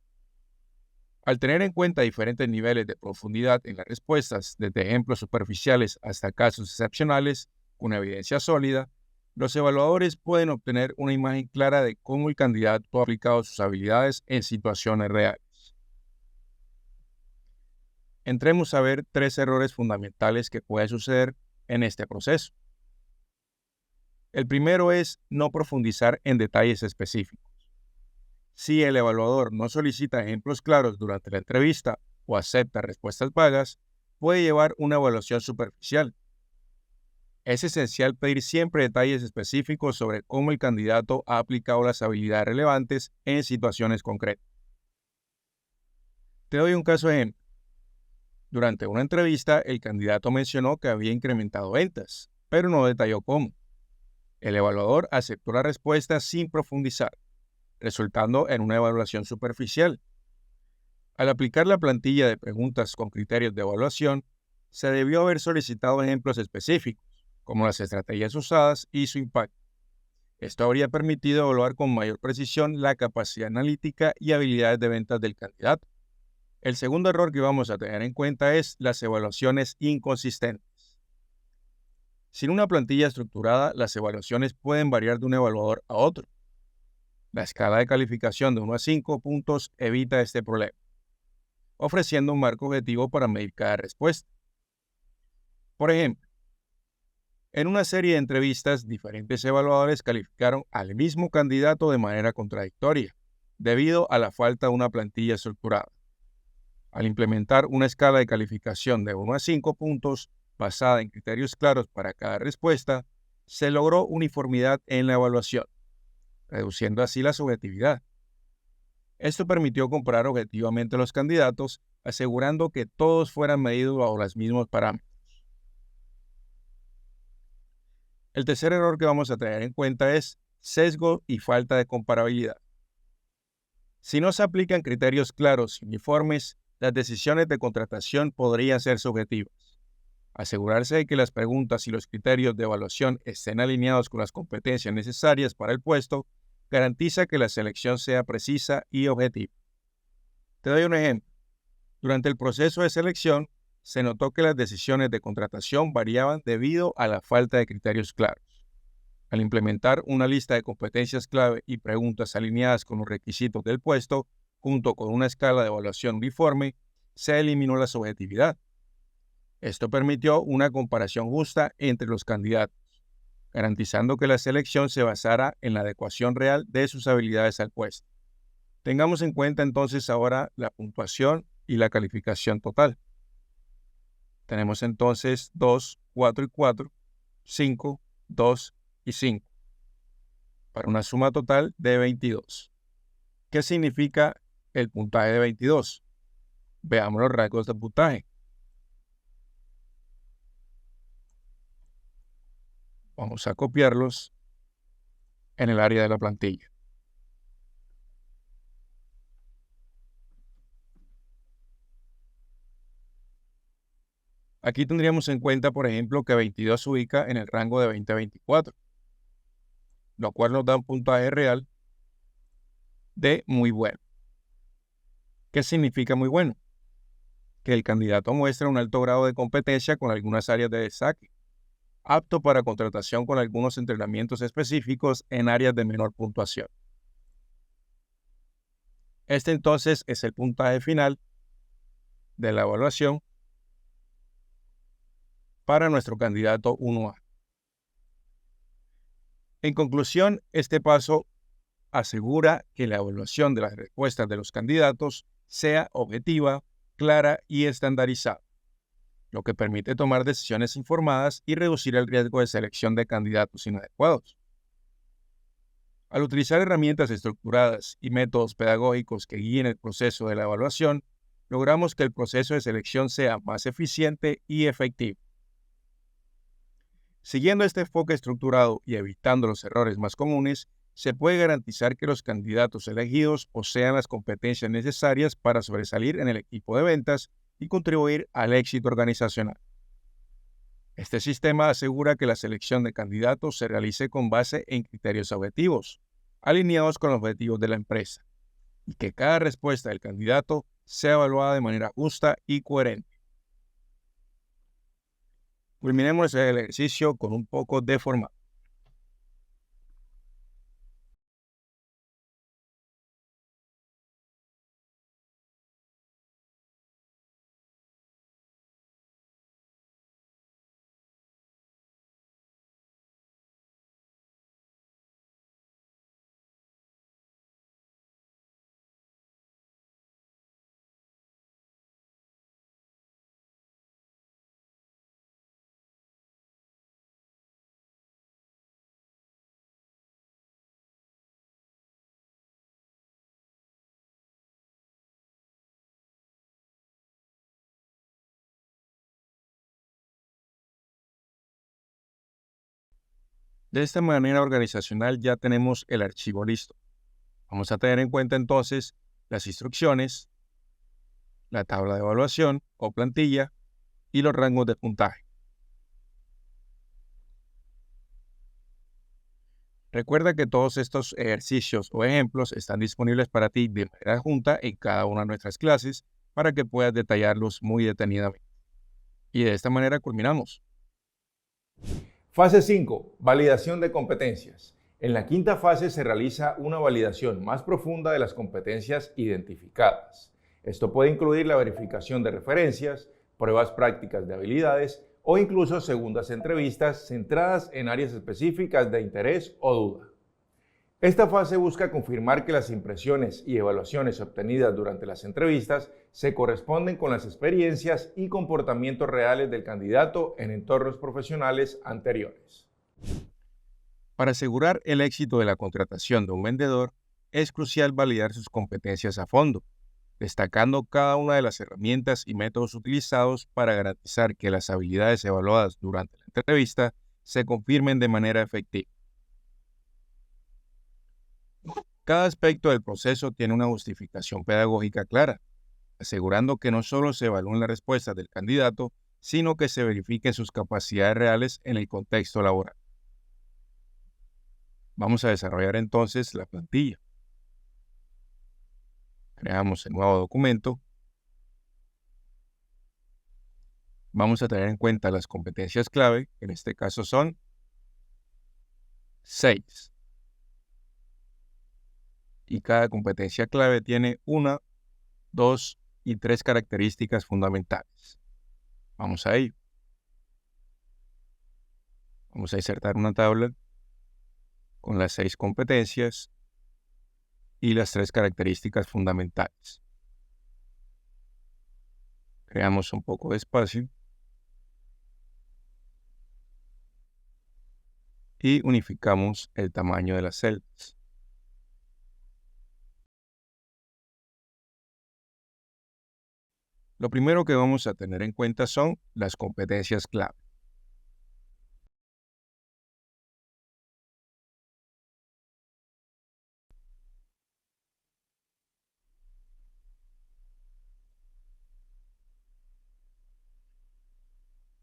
Al tener en cuenta diferentes niveles de profundidad en las respuestas, desde ejemplos superficiales hasta casos excepcionales, con evidencia sólida, los evaluadores pueden obtener una imagen clara de cómo el candidato ha aplicado sus habilidades en situaciones reales. Entremos a ver 3 errores fundamentales que pueden suceder en este proceso. El primero es no profundizar en detalles específicos. Si el evaluador no solicita ejemplos claros durante la entrevista o acepta respuestas vagas, puede llevar una evaluación superficial. Es esencial pedir siempre detalles específicos sobre cómo el candidato ha aplicado las habilidades relevantes en situaciones concretas. Te doy un caso ejemplo. Durante una entrevista, el candidato mencionó que había incrementado ventas, pero no detalló cómo. El evaluador aceptó la respuesta sin profundizar, resultando en una evaluación superficial. Al aplicar la plantilla de preguntas con criterios de evaluación, se debió haber solicitado ejemplos específicos, como las estrategias usadas y su impacto. Esto habría permitido evaluar con mayor precisión la capacidad analítica y habilidades de ventas del candidato. El segundo error que vamos a tener en cuenta es las evaluaciones inconsistentes. Sin una plantilla estructurada, las evaluaciones pueden variar de un evaluador a otro. La escala de calificación de 1 a 5 puntos evita este problema, ofreciendo un marco objetivo para medir cada respuesta. Por ejemplo, en una serie de entrevistas, diferentes evaluadores calificaron al mismo candidato de manera contradictoria, debido a la falta de una plantilla estructurada. Al implementar una escala de calificación de 1 a 5 puntos basada en criterios claros para cada respuesta, se logró uniformidad en la evaluación, reduciendo así la subjetividad. Esto permitió comparar objetivamente a los candidatos, asegurando que todos fueran medidos bajo los mismos parámetros. El tercer error que vamos a tener en cuenta es sesgo y falta de comparabilidad. Si no se aplican criterios claros y uniformes, las decisiones de contratación podrían ser subjetivas. Asegurarse de que las preguntas y los criterios de evaluación estén alineados con las competencias necesarias para el puesto garantiza que la selección sea precisa y objetiva. Te doy un ejemplo. Durante el proceso de selección, se notó que las decisiones de contratación variaban debido a la falta de criterios claros. Al implementar una lista de competencias clave y preguntas alineadas con los requisitos del puesto, junto con una escala de evaluación uniforme, se eliminó la subjetividad. Esto permitió una comparación justa entre los candidatos, garantizando que la selección se basara en la adecuación real de sus habilidades al puesto. Tengamos en cuenta entonces ahora la puntuación y la calificación total. Tenemos entonces 2, 4 y 4, 5, 2 y 5, para una suma total de 22. ¿Qué significa el puntaje de 22? Veamos los rasgos de puntaje. Vamos a copiarlos en el área de la plantilla. Aquí tendríamos en cuenta, por ejemplo, que 22 se ubica en el rango de 20 a 24, lo cual nos da un puntaje real de muy bueno. ¿Qué significa muy bueno? Que el candidato muestra un alto grado de competencia con algunas áreas de destaque, apto para contratación con algunos entrenamientos específicos en áreas de menor puntuación. Este entonces es el puntaje final de la evaluación para nuestro candidato 1A. En conclusión, este paso asegura que la evaluación de las respuestas de los candidatos sea objetiva, clara y estandarizada, lo que permite tomar decisiones informadas y reducir el riesgo de selección de candidatos inadecuados. Al utilizar herramientas estructuradas y métodos pedagógicos que guíen el proceso de la evaluación, logramos que el proceso de selección sea más eficiente y efectivo. Siguiendo este enfoque estructurado y evitando los errores más comunes, se puede garantizar que los candidatos elegidos posean las competencias necesarias para sobresalir en el equipo de ventas y contribuir al éxito organizacional. Este sistema asegura que la selección de candidatos se realice con base en criterios objetivos, alineados con los objetivos de la empresa, y que cada respuesta del candidato sea evaluada de manera justa y coherente. Culminemos el ejercicio con un poco de formato. De esta manera organizacional ya tenemos el archivo listo. Vamos a tener en cuenta entonces las instrucciones, la tabla de evaluación o plantilla y los rangos de puntaje. Recuerda que todos estos ejercicios o ejemplos están disponibles para ti de manera adjunta en cada una de nuestras clases para que puedas detallarlos muy detenidamente. Y de esta manera culminamos. Fase 5. Validación de competencias. En la quinta fase se realiza una validación más profunda de las competencias identificadas. Esto puede incluir la verificación de referencias, pruebas prácticas de habilidades o incluso segundas entrevistas centradas en áreas específicas de interés o duda. Esta fase busca confirmar que las impresiones y evaluaciones obtenidas durante las entrevistas se corresponden con las experiencias y comportamientos reales del candidato en entornos profesionales anteriores. Para asegurar el éxito de la contratación de un vendedor, es crucial validar sus competencias a fondo, destacando cada una de las herramientas y métodos utilizados para garantizar que las habilidades evaluadas durante la entrevista se confirmen de manera efectiva. Cada aspecto del proceso tiene una justificación pedagógica clara, asegurando que no solo se evalúen las respuestas del candidato, sino que se verifiquen sus capacidades reales en el contexto laboral. Vamos a desarrollar entonces la plantilla. Creamos el nuevo documento. Vamos a tener en cuenta las competencias clave, que en este caso son 6. Y cada competencia clave tiene 1, 2 y 3 características fundamentales. Vamos a ello. Vamos a insertar una tabla con las 6 competencias y las 3 características fundamentales. Creamos un poco de espacio y unificamos el tamaño de las celdas. Lo primero que vamos a tener en cuenta son las competencias clave.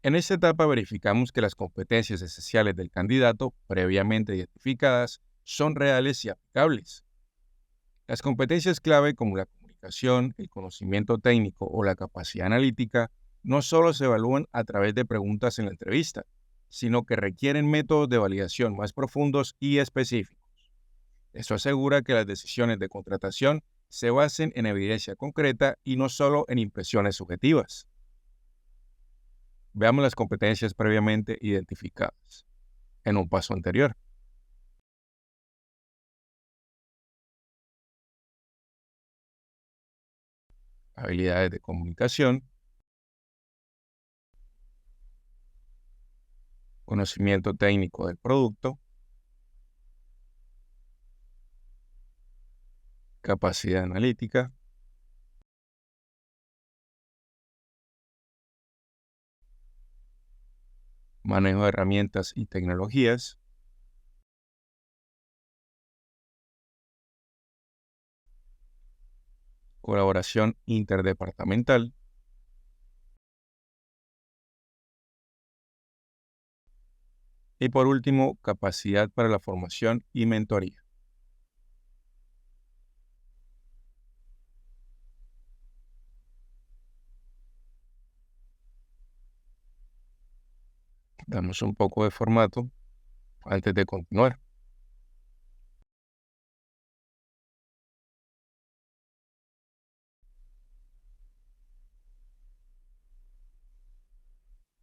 En esta etapa verificamos que las competencias esenciales del candidato, previamente identificadas, son reales y aplicables. Las competencias clave como la comunicación, el conocimiento técnico o la capacidad analítica no solo se evalúan a través de preguntas en la entrevista, sino que requieren métodos de validación más profundos y específicos. Esto asegura que las decisiones de contratación se basen en evidencia concreta y no solo en impresiones subjetivas. Veamos las competencias previamente identificadas en un paso anterior. Habilidades de comunicación, conocimiento técnico del producto, capacidad analítica, manejo de herramientas y tecnologías, colaboración interdepartamental y por último, capacidad para la formación y mentoría. Damos un poco de formato antes de continuar.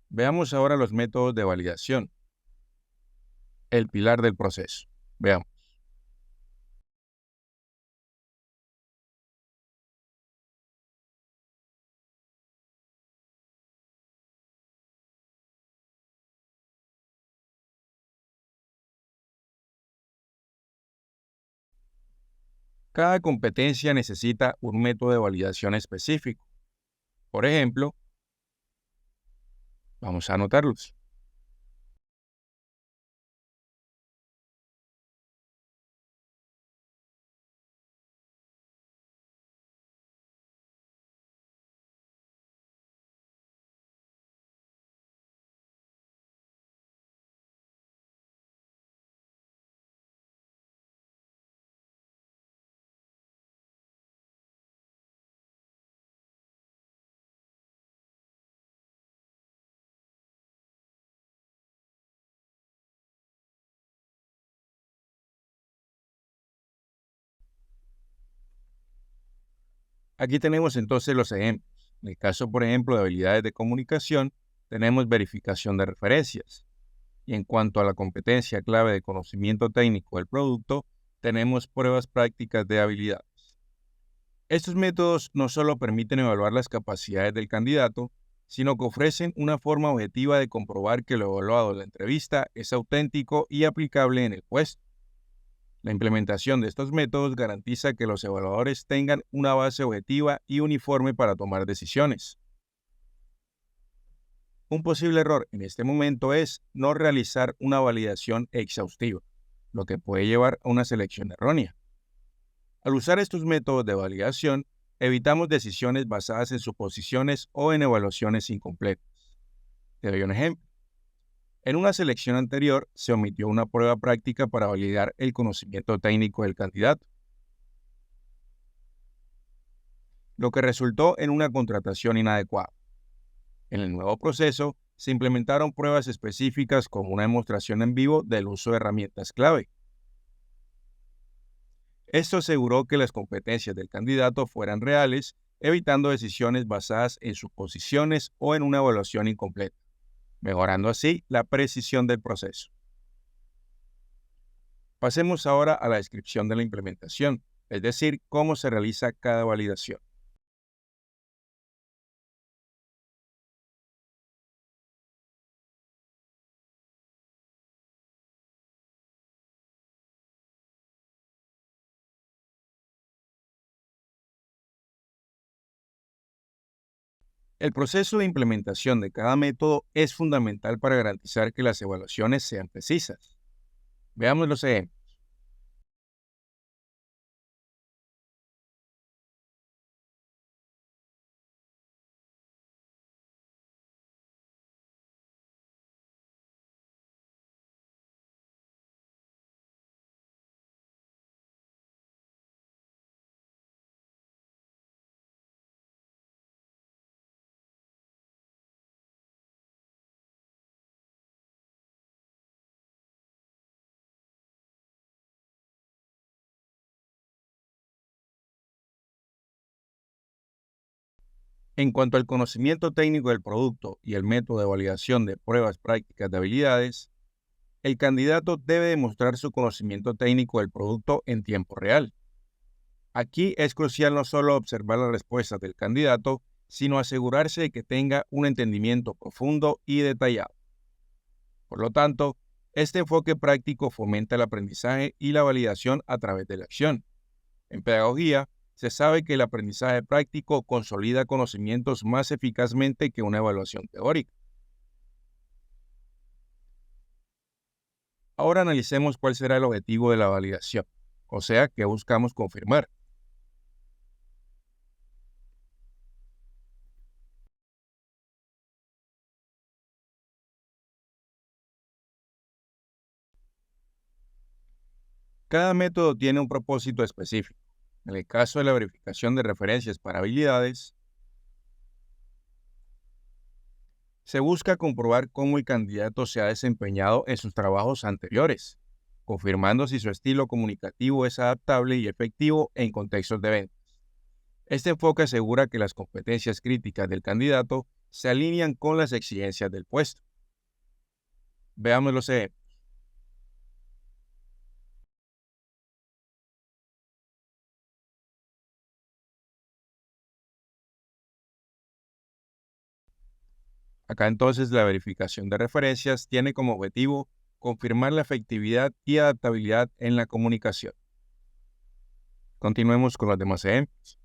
Veamos ahora los métodos de validación, el pilar del proceso. Veamos. Cada competencia necesita un método de validación específico. Por ejemplo, vamos a anotarlos. Aquí tenemos entonces los ejemplos. En el caso, por ejemplo, de habilidades de comunicación, tenemos verificación de referencias. Y en cuanto a la competencia clave de conocimiento técnico del producto, tenemos pruebas prácticas de habilidades. Estos métodos no solo permiten evaluar las capacidades del candidato, sino que ofrecen una forma objetiva de comprobar que lo evaluado en la entrevista es auténtico y aplicable en el puesto. La implementación de estos métodos garantiza que los evaluadores tengan una base objetiva y uniforme para tomar decisiones. Un posible error en este momento es no realizar una validación exhaustiva, lo que puede llevar a una selección errónea. Al usar estos métodos de validación, evitamos decisiones basadas en suposiciones o en evaluaciones incompletas. Te doy un ejemplo. En una selección anterior se omitió una prueba práctica para validar el conocimiento técnico del candidato, lo que resultó en una contratación inadecuada. En el nuevo proceso, se implementaron pruebas específicas como una demostración en vivo del uso de herramientas clave. Esto aseguró que las competencias del candidato fueran reales, evitando decisiones basadas en suposiciones o en una evaluación incompleta, mejorando así la precisión del proceso. Pasemos ahora a la descripción de la implementación, es decir, cómo se realiza cada validación. El proceso de implementación de cada método es fundamental para garantizar que las evaluaciones sean precisas. Veamos los ejemplos. En cuanto al conocimiento técnico del producto y el método de validación de pruebas prácticas de habilidades, el candidato debe demostrar su conocimiento técnico del producto en tiempo real. Aquí es crucial no solo observar las respuestas del candidato, sino asegurarse de que tenga un entendimiento profundo y detallado. Por lo tanto, este enfoque práctico fomenta el aprendizaje y la validación a través de la acción. En pedagogía, se sabe que el aprendizaje práctico consolida conocimientos más eficazmente que una evaluación teórica. Ahora analicemos cuál será el objetivo de la validación, o sea, qué buscamos confirmar. Cada método tiene un propósito específico. En el caso de la verificación de referencias para habilidades, se busca comprobar cómo el candidato se ha desempeñado en sus trabajos anteriores, confirmando si su estilo comunicativo es adaptable y efectivo en contextos de ventas. Este enfoque asegura que las competencias críticas del candidato se alinean con las exigencias del puesto. Veamos los ejemplos. Acá entonces la verificación de referencias tiene como objetivo confirmar la efectividad y adaptabilidad en la comunicación. Continuemos con los demás ejemplos.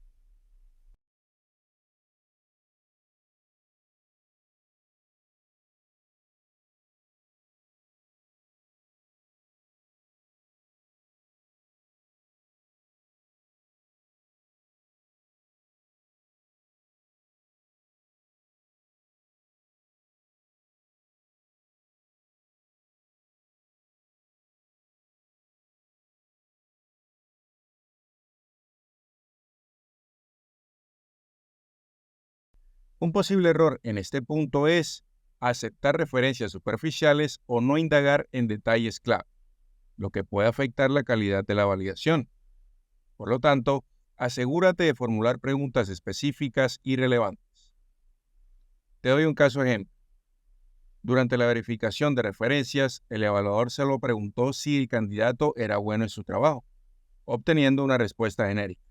Un posible error en este punto es aceptar referencias superficiales o no indagar en detalles clave, lo que puede afectar la calidad de la validación. Por lo tanto, asegúrate de formular preguntas específicas y relevantes. Te doy un caso ejemplo. Durante la verificación de referencias, el evaluador se lo preguntó si el candidato era bueno en su trabajo, obteniendo una respuesta genérica.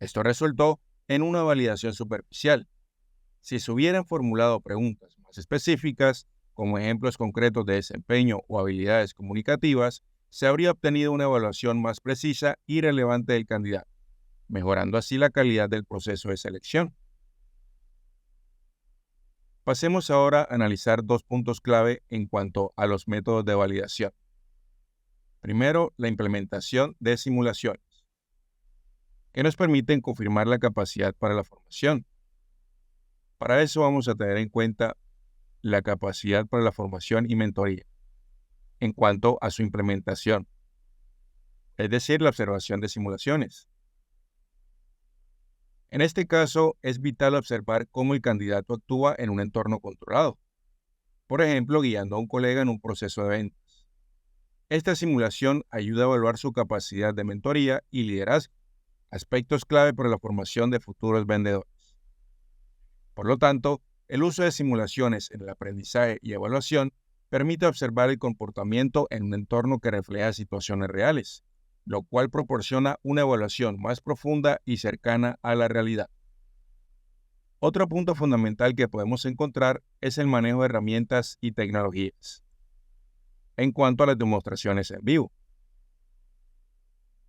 Esto resultó en una validación superficial. Si se hubieran formulado preguntas más específicas, como ejemplos concretos de desempeño o habilidades comunicativas, se habría obtenido una evaluación más precisa y relevante del candidato, mejorando así la calidad del proceso de selección. Pasemos ahora a analizar dos puntos clave en cuanto a los métodos de validación. Primero, la implementación de simulaciones, que nos permiten confirmar la capacidad para la formación. Para eso vamos a tener en cuenta la capacidad para la formación y mentoría, en cuanto a su implementación, es decir, la observación de simulaciones. En este caso, es vital observar cómo el candidato actúa en un entorno controlado, por ejemplo, guiando a un colega en un proceso de ventas. Esta simulación ayuda a evaluar su capacidad de mentoría y liderazgo, aspectos clave para la formación de futuros vendedores. Por lo tanto, el uso de simulaciones en el aprendizaje y evaluación permite observar el comportamiento en un entorno que refleja situaciones reales, lo cual proporciona una evaluación más profunda y cercana a la realidad. Otro punto fundamental que podemos encontrar es el manejo de herramientas y tecnologías. En cuanto a las demostraciones en vivo,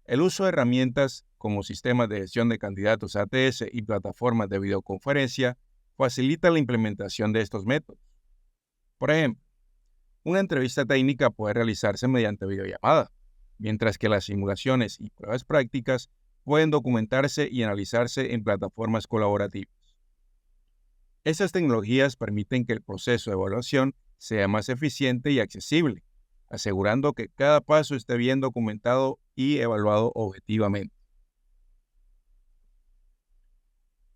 el uso de herramientas como sistemas de gestión de candidatos ATS y plataformas de videoconferencia facilita la implementación de estos métodos. Por ejemplo, una entrevista técnica puede realizarse mediante videollamada, mientras que las simulaciones y pruebas prácticas pueden documentarse y analizarse en plataformas colaborativas. Estas tecnologías permiten que el proceso de evaluación sea más eficiente y accesible, asegurando que cada paso esté bien documentado y evaluado objetivamente.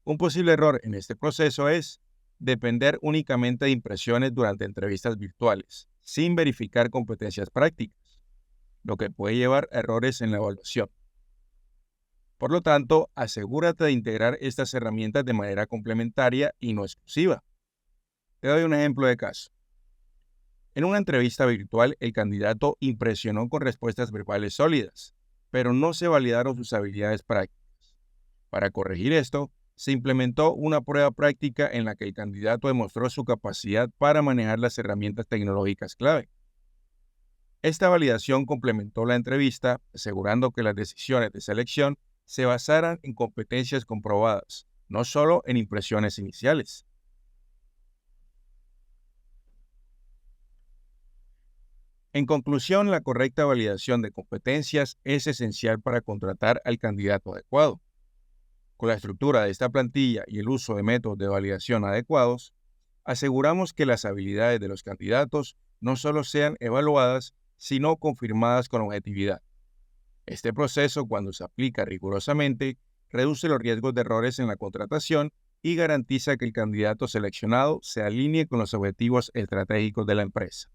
Un posible error en este proceso es depender únicamente de impresiones durante entrevistas virtuales, sin verificar competencias prácticas, lo que puede llevar a errores en la evaluación. Por lo tanto, asegúrate de integrar estas herramientas de manera complementaria y no exclusiva. Te doy un ejemplo de caso. En una entrevista virtual, el candidato impresionó con respuestas verbales sólidas, pero no se validaron sus habilidades prácticas. Para corregir esto, se implementó una prueba práctica en la que el candidato demostró su capacidad para manejar las herramientas tecnológicas clave. Esta validación complementó la entrevista, asegurando que las decisiones de selección se basaran en competencias comprobadas, no solo en impresiones iniciales. En conclusión, la correcta validación de competencias es esencial para contratar al candidato adecuado. Con la estructura de esta plantilla y el uso de métodos de validación adecuados, aseguramos que las habilidades de los candidatos no solo sean evaluadas, sino confirmadas con objetividad. Este proceso, cuando se aplica rigurosamente, reduce los riesgos de errores en la contratación y garantiza que el candidato seleccionado se alinee con los objetivos estratégicos de la empresa.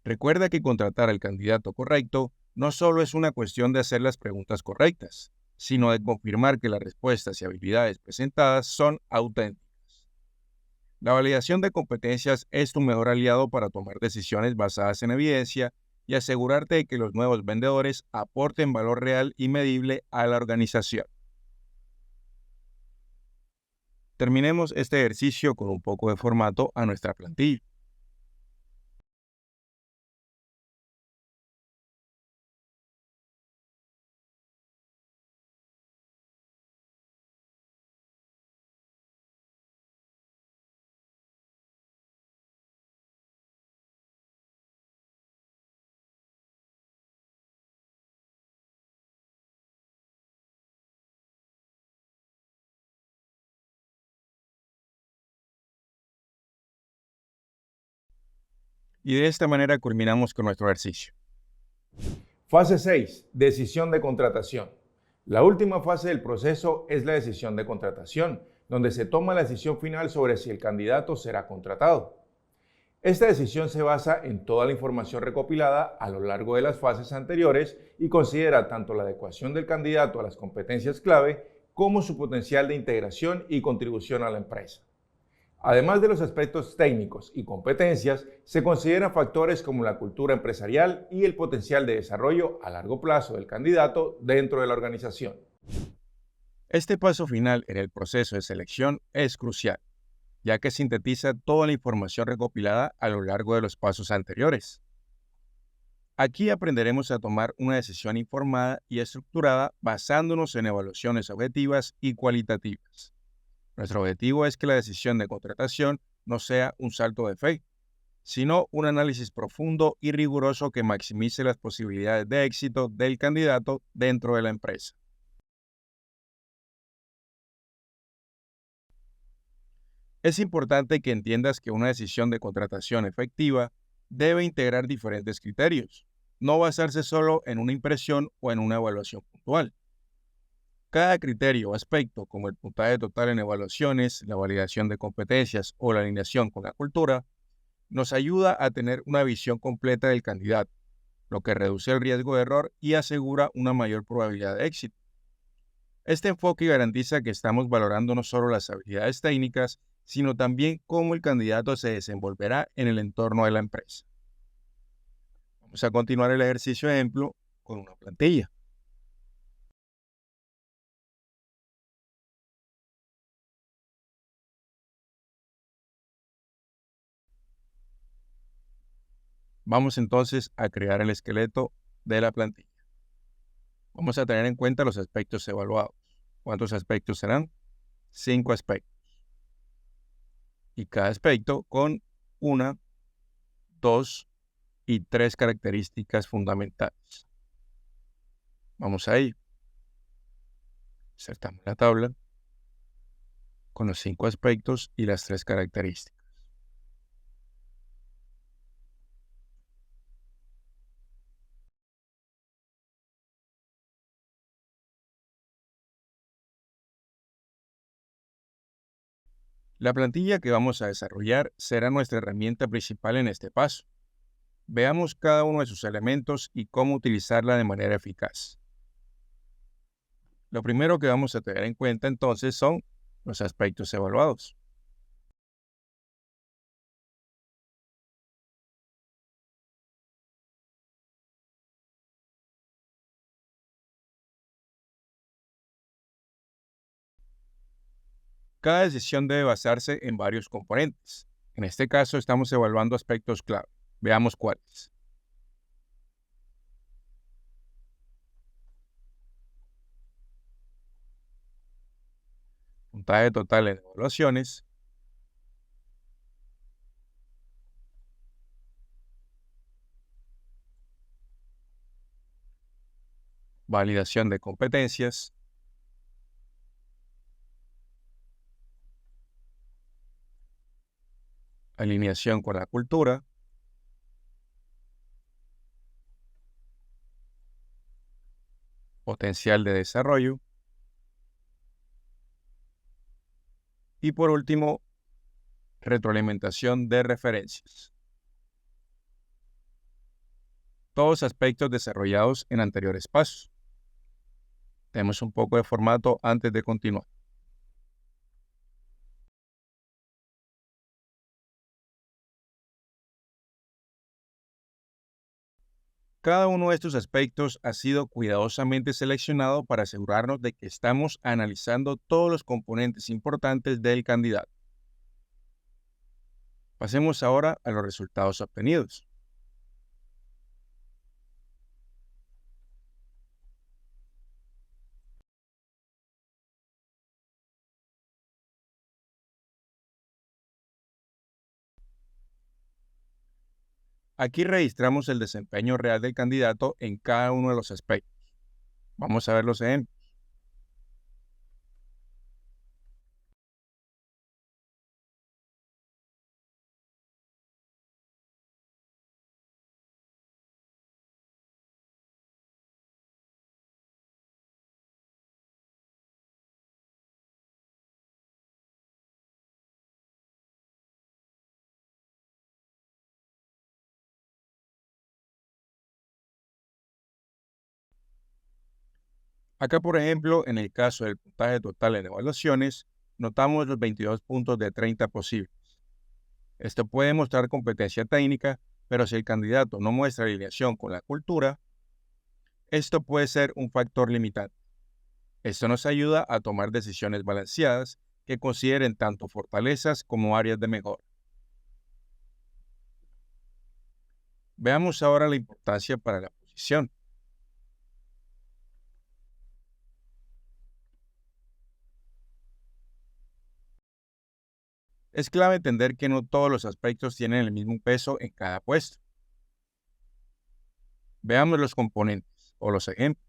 Recuerda que contratar al candidato correcto no solo es una cuestión de hacer las preguntas correctas, sino de confirmar que las respuestas y habilidades presentadas son auténticas. La validación de competencias es tu mejor aliado para tomar decisiones basadas en evidencia y asegurarte de que los nuevos vendedores aporten valor real y medible a la organización. Terminemos este ejercicio con un poco de formato a nuestra plantilla. Y de esta manera culminamos con nuestro ejercicio. Fase 6. Decisión de contratación. La última fase del proceso es la decisión de contratación, donde se toma la decisión final sobre si el candidato será contratado. Esta decisión se basa en toda la información recopilada a lo largo de las fases anteriores y considera tanto la adecuación del candidato a las competencias clave como su potencial de integración y contribución a la empresa. Además de los aspectos técnicos y competencias, se consideran factores como la cultura empresarial y el potencial de desarrollo a largo plazo del candidato dentro de la organización. Este paso final en el proceso de selección es crucial, ya que sintetiza toda la información recopilada a lo largo de los pasos anteriores. Aquí aprenderemos a tomar una decisión informada y estructurada basándonos en evaluaciones objetivas y cualitativas. Nuestro objetivo es que la decisión de contratación no sea un salto de fe, sino un análisis profundo y riguroso que maximice las posibilidades de éxito del candidato dentro de la empresa. Es importante que entiendas que una decisión de contratación efectiva debe integrar diferentes criterios, no basarse solo en una impresión o en una evaluación puntual. Cada criterio o aspecto, como el puntaje total en evaluaciones, la validación de competencias o la alineación con la cultura, nos ayuda a tener una visión completa del candidato, lo que reduce el riesgo de error y asegura una mayor probabilidad de éxito. Este enfoque garantiza que estamos valorando no solo las habilidades técnicas, sino también cómo el candidato se desenvolverá en el entorno de la empresa. Vamos a continuar el ejercicio ejemplo con una plantilla. Vamos entonces a crear el esqueleto de la plantilla. Vamos a tener en cuenta los aspectos evaluados. ¿Cuántos aspectos serán? 5 aspectos. Y cada aspecto con una, 2 y 3 características fundamentales. Vamos ahí. Insertamos la tabla con los 5 aspectos y las 3 características. La plantilla que vamos a desarrollar será nuestra herramienta principal en este paso. Veamos cada uno de sus elementos y cómo utilizarla de manera eficaz. Lo primero que vamos a tener en cuenta entonces son los aspectos evaluados. Cada decisión debe basarse en varios componentes. En este caso estamos evaluando aspectos clave. Veamos cuáles. Puntaje total en evaluaciones, validación de competencias, alineación con la cultura, potencial de desarrollo y por último, retroalimentación de referencias. Todos aspectos desarrollados en anteriores pasos. Tenemos un poco de formato antes de continuar. Cada uno de estos aspectos ha sido cuidadosamente seleccionado para asegurarnos de que estamos analizando todos los componentes importantes del candidato. Pasemos ahora a los resultados obtenidos. Aquí registramos el desempeño real del candidato en cada uno de los aspectos. Vamos a ver los ejemplos. Acá, por ejemplo, en el caso del puntaje total en evaluaciones, notamos los 22 puntos de 30 posibles. Esto puede mostrar competencia técnica, pero si el candidato no muestra alineación con la cultura, esto puede ser un factor limitante. Esto nos ayuda a tomar decisiones balanceadas que consideren tanto fortalezas como áreas de mejora. Veamos ahora la importancia para la posición. Es clave entender que no todos los aspectos tienen el mismo peso en cada puesto. Veamos los componentes o los ejemplos.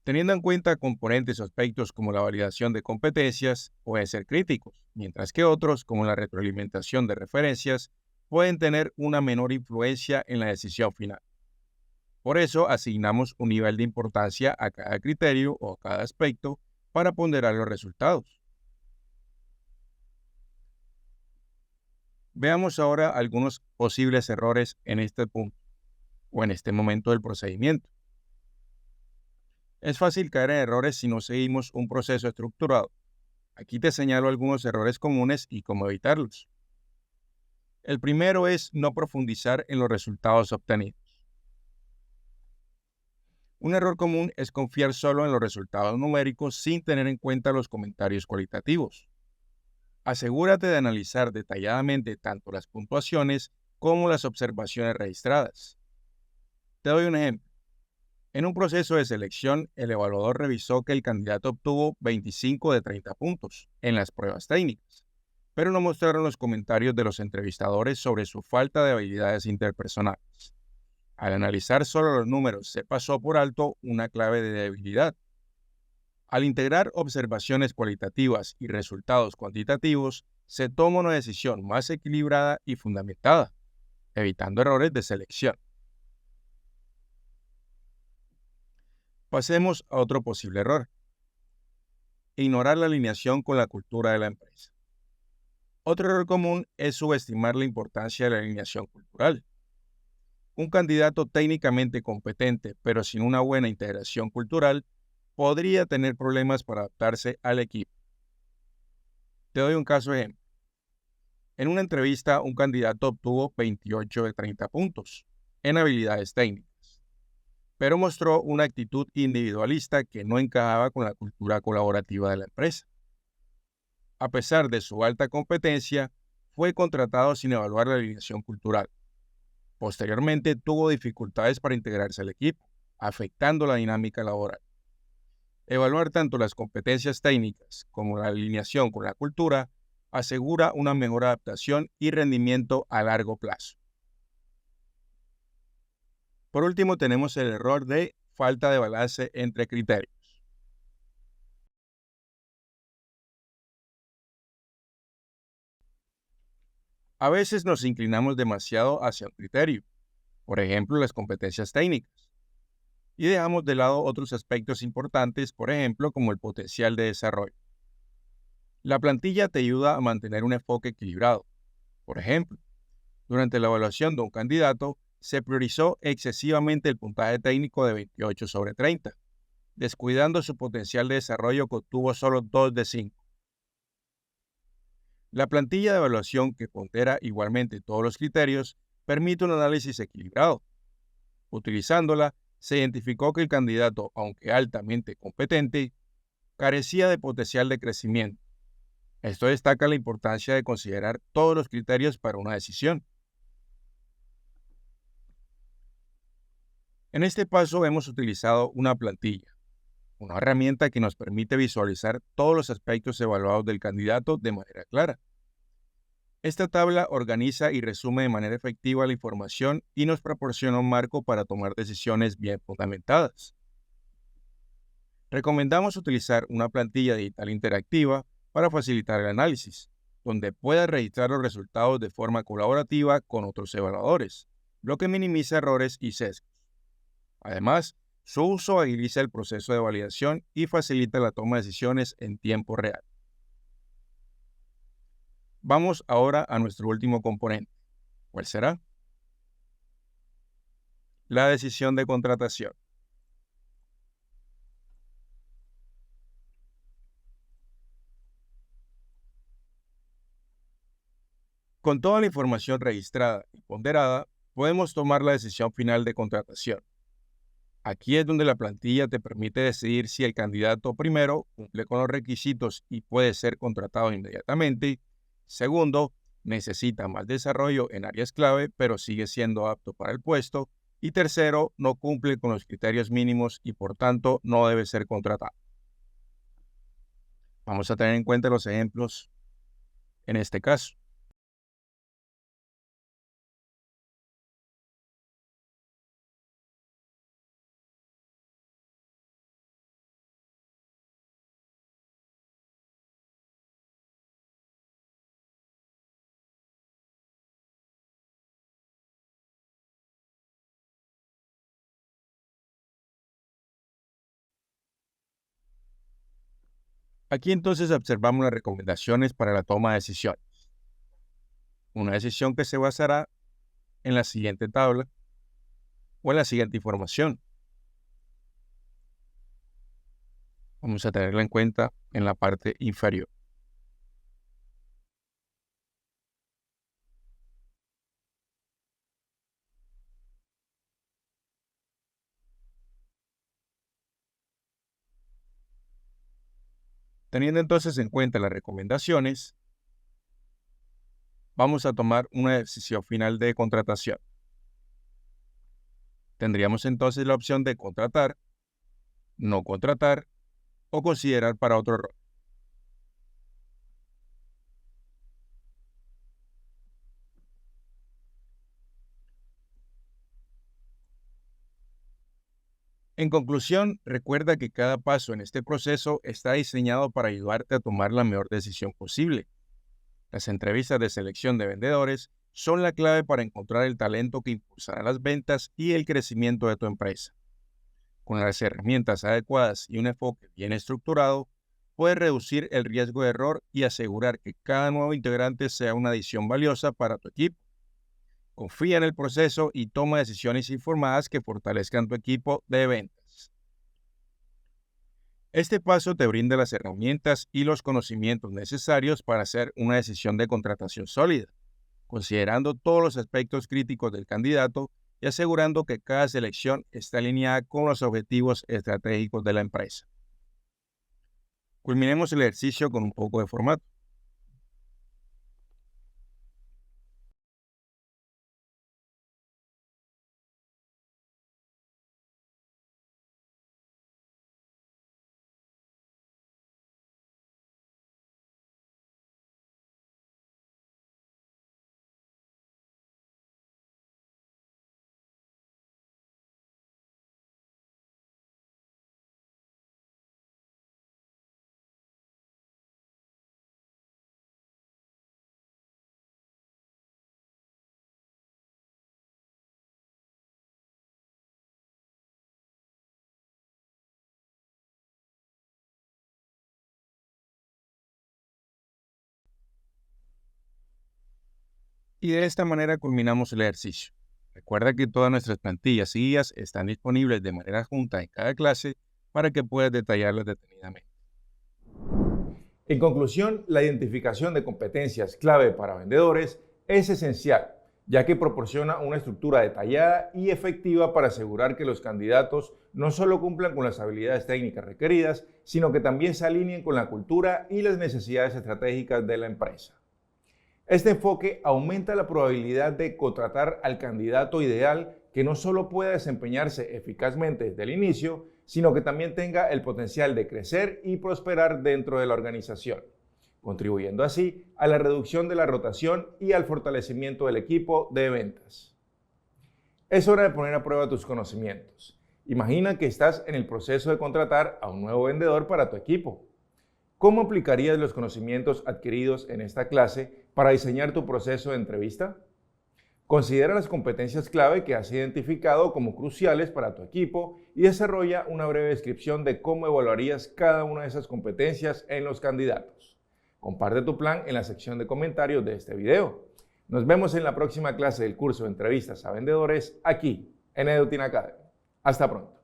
Teniendo en cuenta componentes o aspectos como la validación de competencias, pueden ser críticos, mientras que otros, como la retroalimentación de referencias, pueden tener una menor influencia en la decisión final. Por eso, asignamos un nivel de importancia a cada criterio o a cada aspecto para ponderar los resultados. Veamos ahora algunos posibles errores en este punto o en este momento del procedimiento. Es fácil caer en errores si no seguimos un proceso estructurado. Aquí te señalo algunos errores comunes y cómo evitarlos. El primero es no profundizar en los resultados obtenidos. Un error común es confiar solo en los resultados numéricos sin tener en cuenta los comentarios cualitativos. Asegúrate de analizar detalladamente tanto las puntuaciones como las observaciones registradas. Te doy un ejemplo. En un proceso de selección, el evaluador revisó que el candidato obtuvo 25 de 30 puntos en las pruebas técnicas, pero no mostraron los comentarios de los entrevistadores sobre su falta de habilidades interpersonales. Al analizar solo los números, se pasó por alto una clave de debilidad. Al integrar observaciones cualitativas y resultados cuantitativos, se toma una decisión más equilibrada y fundamentada, evitando errores de selección. Pasemos a otro posible error: ignorar la alineación con la cultura de la empresa. Otro error común es subestimar la importancia de la alineación cultural. Un candidato técnicamente competente, pero sin una buena integración cultural, podría tener problemas para adaptarse al equipo. Te doy un caso ejemplo. En una entrevista, un candidato obtuvo 28 de 30 puntos en habilidades técnicas, pero mostró una actitud individualista que no encajaba con la cultura colaborativa de la empresa. A pesar de su alta competencia, fue contratado sin evaluar la alineación cultural. Posteriormente, tuvo dificultades para integrarse al equipo, afectando la dinámica laboral. Evaluar tanto las competencias técnicas como la alineación con la cultura asegura una mejor adaptación y rendimiento a largo plazo. Por último, tenemos el error de falta de balance entre criterios. A veces nos inclinamos demasiado hacia un criterio, por ejemplo, las competencias técnicas, y dejamos de lado otros aspectos importantes, por ejemplo, como el potencial de desarrollo. La plantilla te ayuda a mantener un enfoque equilibrado. Por ejemplo, durante la evaluación de un candidato, se priorizó excesivamente el puntaje técnico de 28 sobre 30, descuidando su potencial de desarrollo que obtuvo solo 2 de 5. La plantilla de evaluación, que pondera igualmente todos los criterios, permite un análisis equilibrado. Utilizándola, se identificó que el candidato, aunque altamente competente, carecía de potencial de crecimiento. Esto destaca la importancia de considerar todos los criterios para una decisión. En este paso hemos utilizado una plantilla, una herramienta que nos permite visualizar todos los aspectos evaluados del candidato de manera clara. Esta tabla organiza y resume de manera efectiva la información y nos proporciona un marco para tomar decisiones bien fundamentadas. Recomendamos utilizar una plantilla digital interactiva para facilitar el análisis, donde puedas registrar los resultados de forma colaborativa con otros evaluadores, lo que minimiza errores y sesgos. Además, su uso agiliza el proceso de validación y facilita la toma de decisiones en tiempo real. Vamos ahora a nuestro último componente. ¿Cuál será? La decisión de contratación. Con toda la información registrada y ponderada, podemos tomar la decisión final de contratación. Aquí es donde la plantilla te permite decidir si el candidato, primero, cumple con los requisitos y puede ser contratado inmediatamente. Segundo, necesita más desarrollo en áreas clave, pero sigue siendo apto para el puesto. Y tercero, no cumple con los criterios mínimos y por tanto no debe ser contratado. Vamos a tener en cuenta los ejemplos en este caso. Aquí entonces observamos las recomendaciones para la toma de decisiones. Una decisión que se basará en la siguiente tabla o en la siguiente información. Vamos a tenerla en cuenta en la parte inferior. Teniendo entonces en cuenta las recomendaciones, vamos a tomar una decisión final de contratación. Tendríamos entonces la opción de contratar, no contratar o considerar para otro rol. En conclusión, recuerda que cada paso en este proceso está diseñado para ayudarte a tomar la mejor decisión posible. Las entrevistas de selección de vendedores son la clave para encontrar el talento que impulsará las ventas y el crecimiento de tu empresa. Con las herramientas adecuadas y un enfoque bien estructurado, puedes reducir el riesgo de error y asegurar que cada nuevo integrante sea una adición valiosa para tu equipo. Confía en el proceso y toma decisiones informadas que fortalezcan tu equipo de ventas. Este paso te brinda las herramientas y los conocimientos necesarios para hacer una decisión de contratación sólida, considerando todos los aspectos críticos del candidato y asegurando que cada selección está alineada con los objetivos estratégicos de la empresa. Culminemos el ejercicio con un poco de formato. Y de esta manera culminamos el ejercicio. Recuerda que todas nuestras plantillas y guías están disponibles de manera junta en cada clase para que puedas detallarlas detenidamente. En conclusión, la identificación de competencias clave para vendedores es esencial, ya que proporciona una estructura detallada y efectiva para asegurar que los candidatos no solo cumplan con las habilidades técnicas requeridas, sino que también se alineen con la cultura y las necesidades estratégicas de la empresa. Este enfoque aumenta la probabilidad de contratar al candidato ideal que no solo pueda desempeñarse eficazmente desde el inicio, sino que también tenga el potencial de crecer y prosperar dentro de la organización. contribuyendo así a la reducción de la rotación y al fortalecimiento del equipo de ventas. Es hora de poner a prueba tus conocimientos. Imagina que estás en el proceso de contratar a un nuevo vendedor para tu equipo. ¿Cómo aplicarías los conocimientos adquiridos en esta clase para diseñar tu proceso de entrevista? Considera las competencias clave que has identificado como cruciales para tu equipo y desarrolla una breve descripción de cómo evaluarías cada una de esas competencias en los candidatos. Comparte tu plan en la sección de comentarios de este video. Nos vemos en la próxima clase del curso de entrevistas a vendedores aquí en Edutin Academy. Hasta pronto.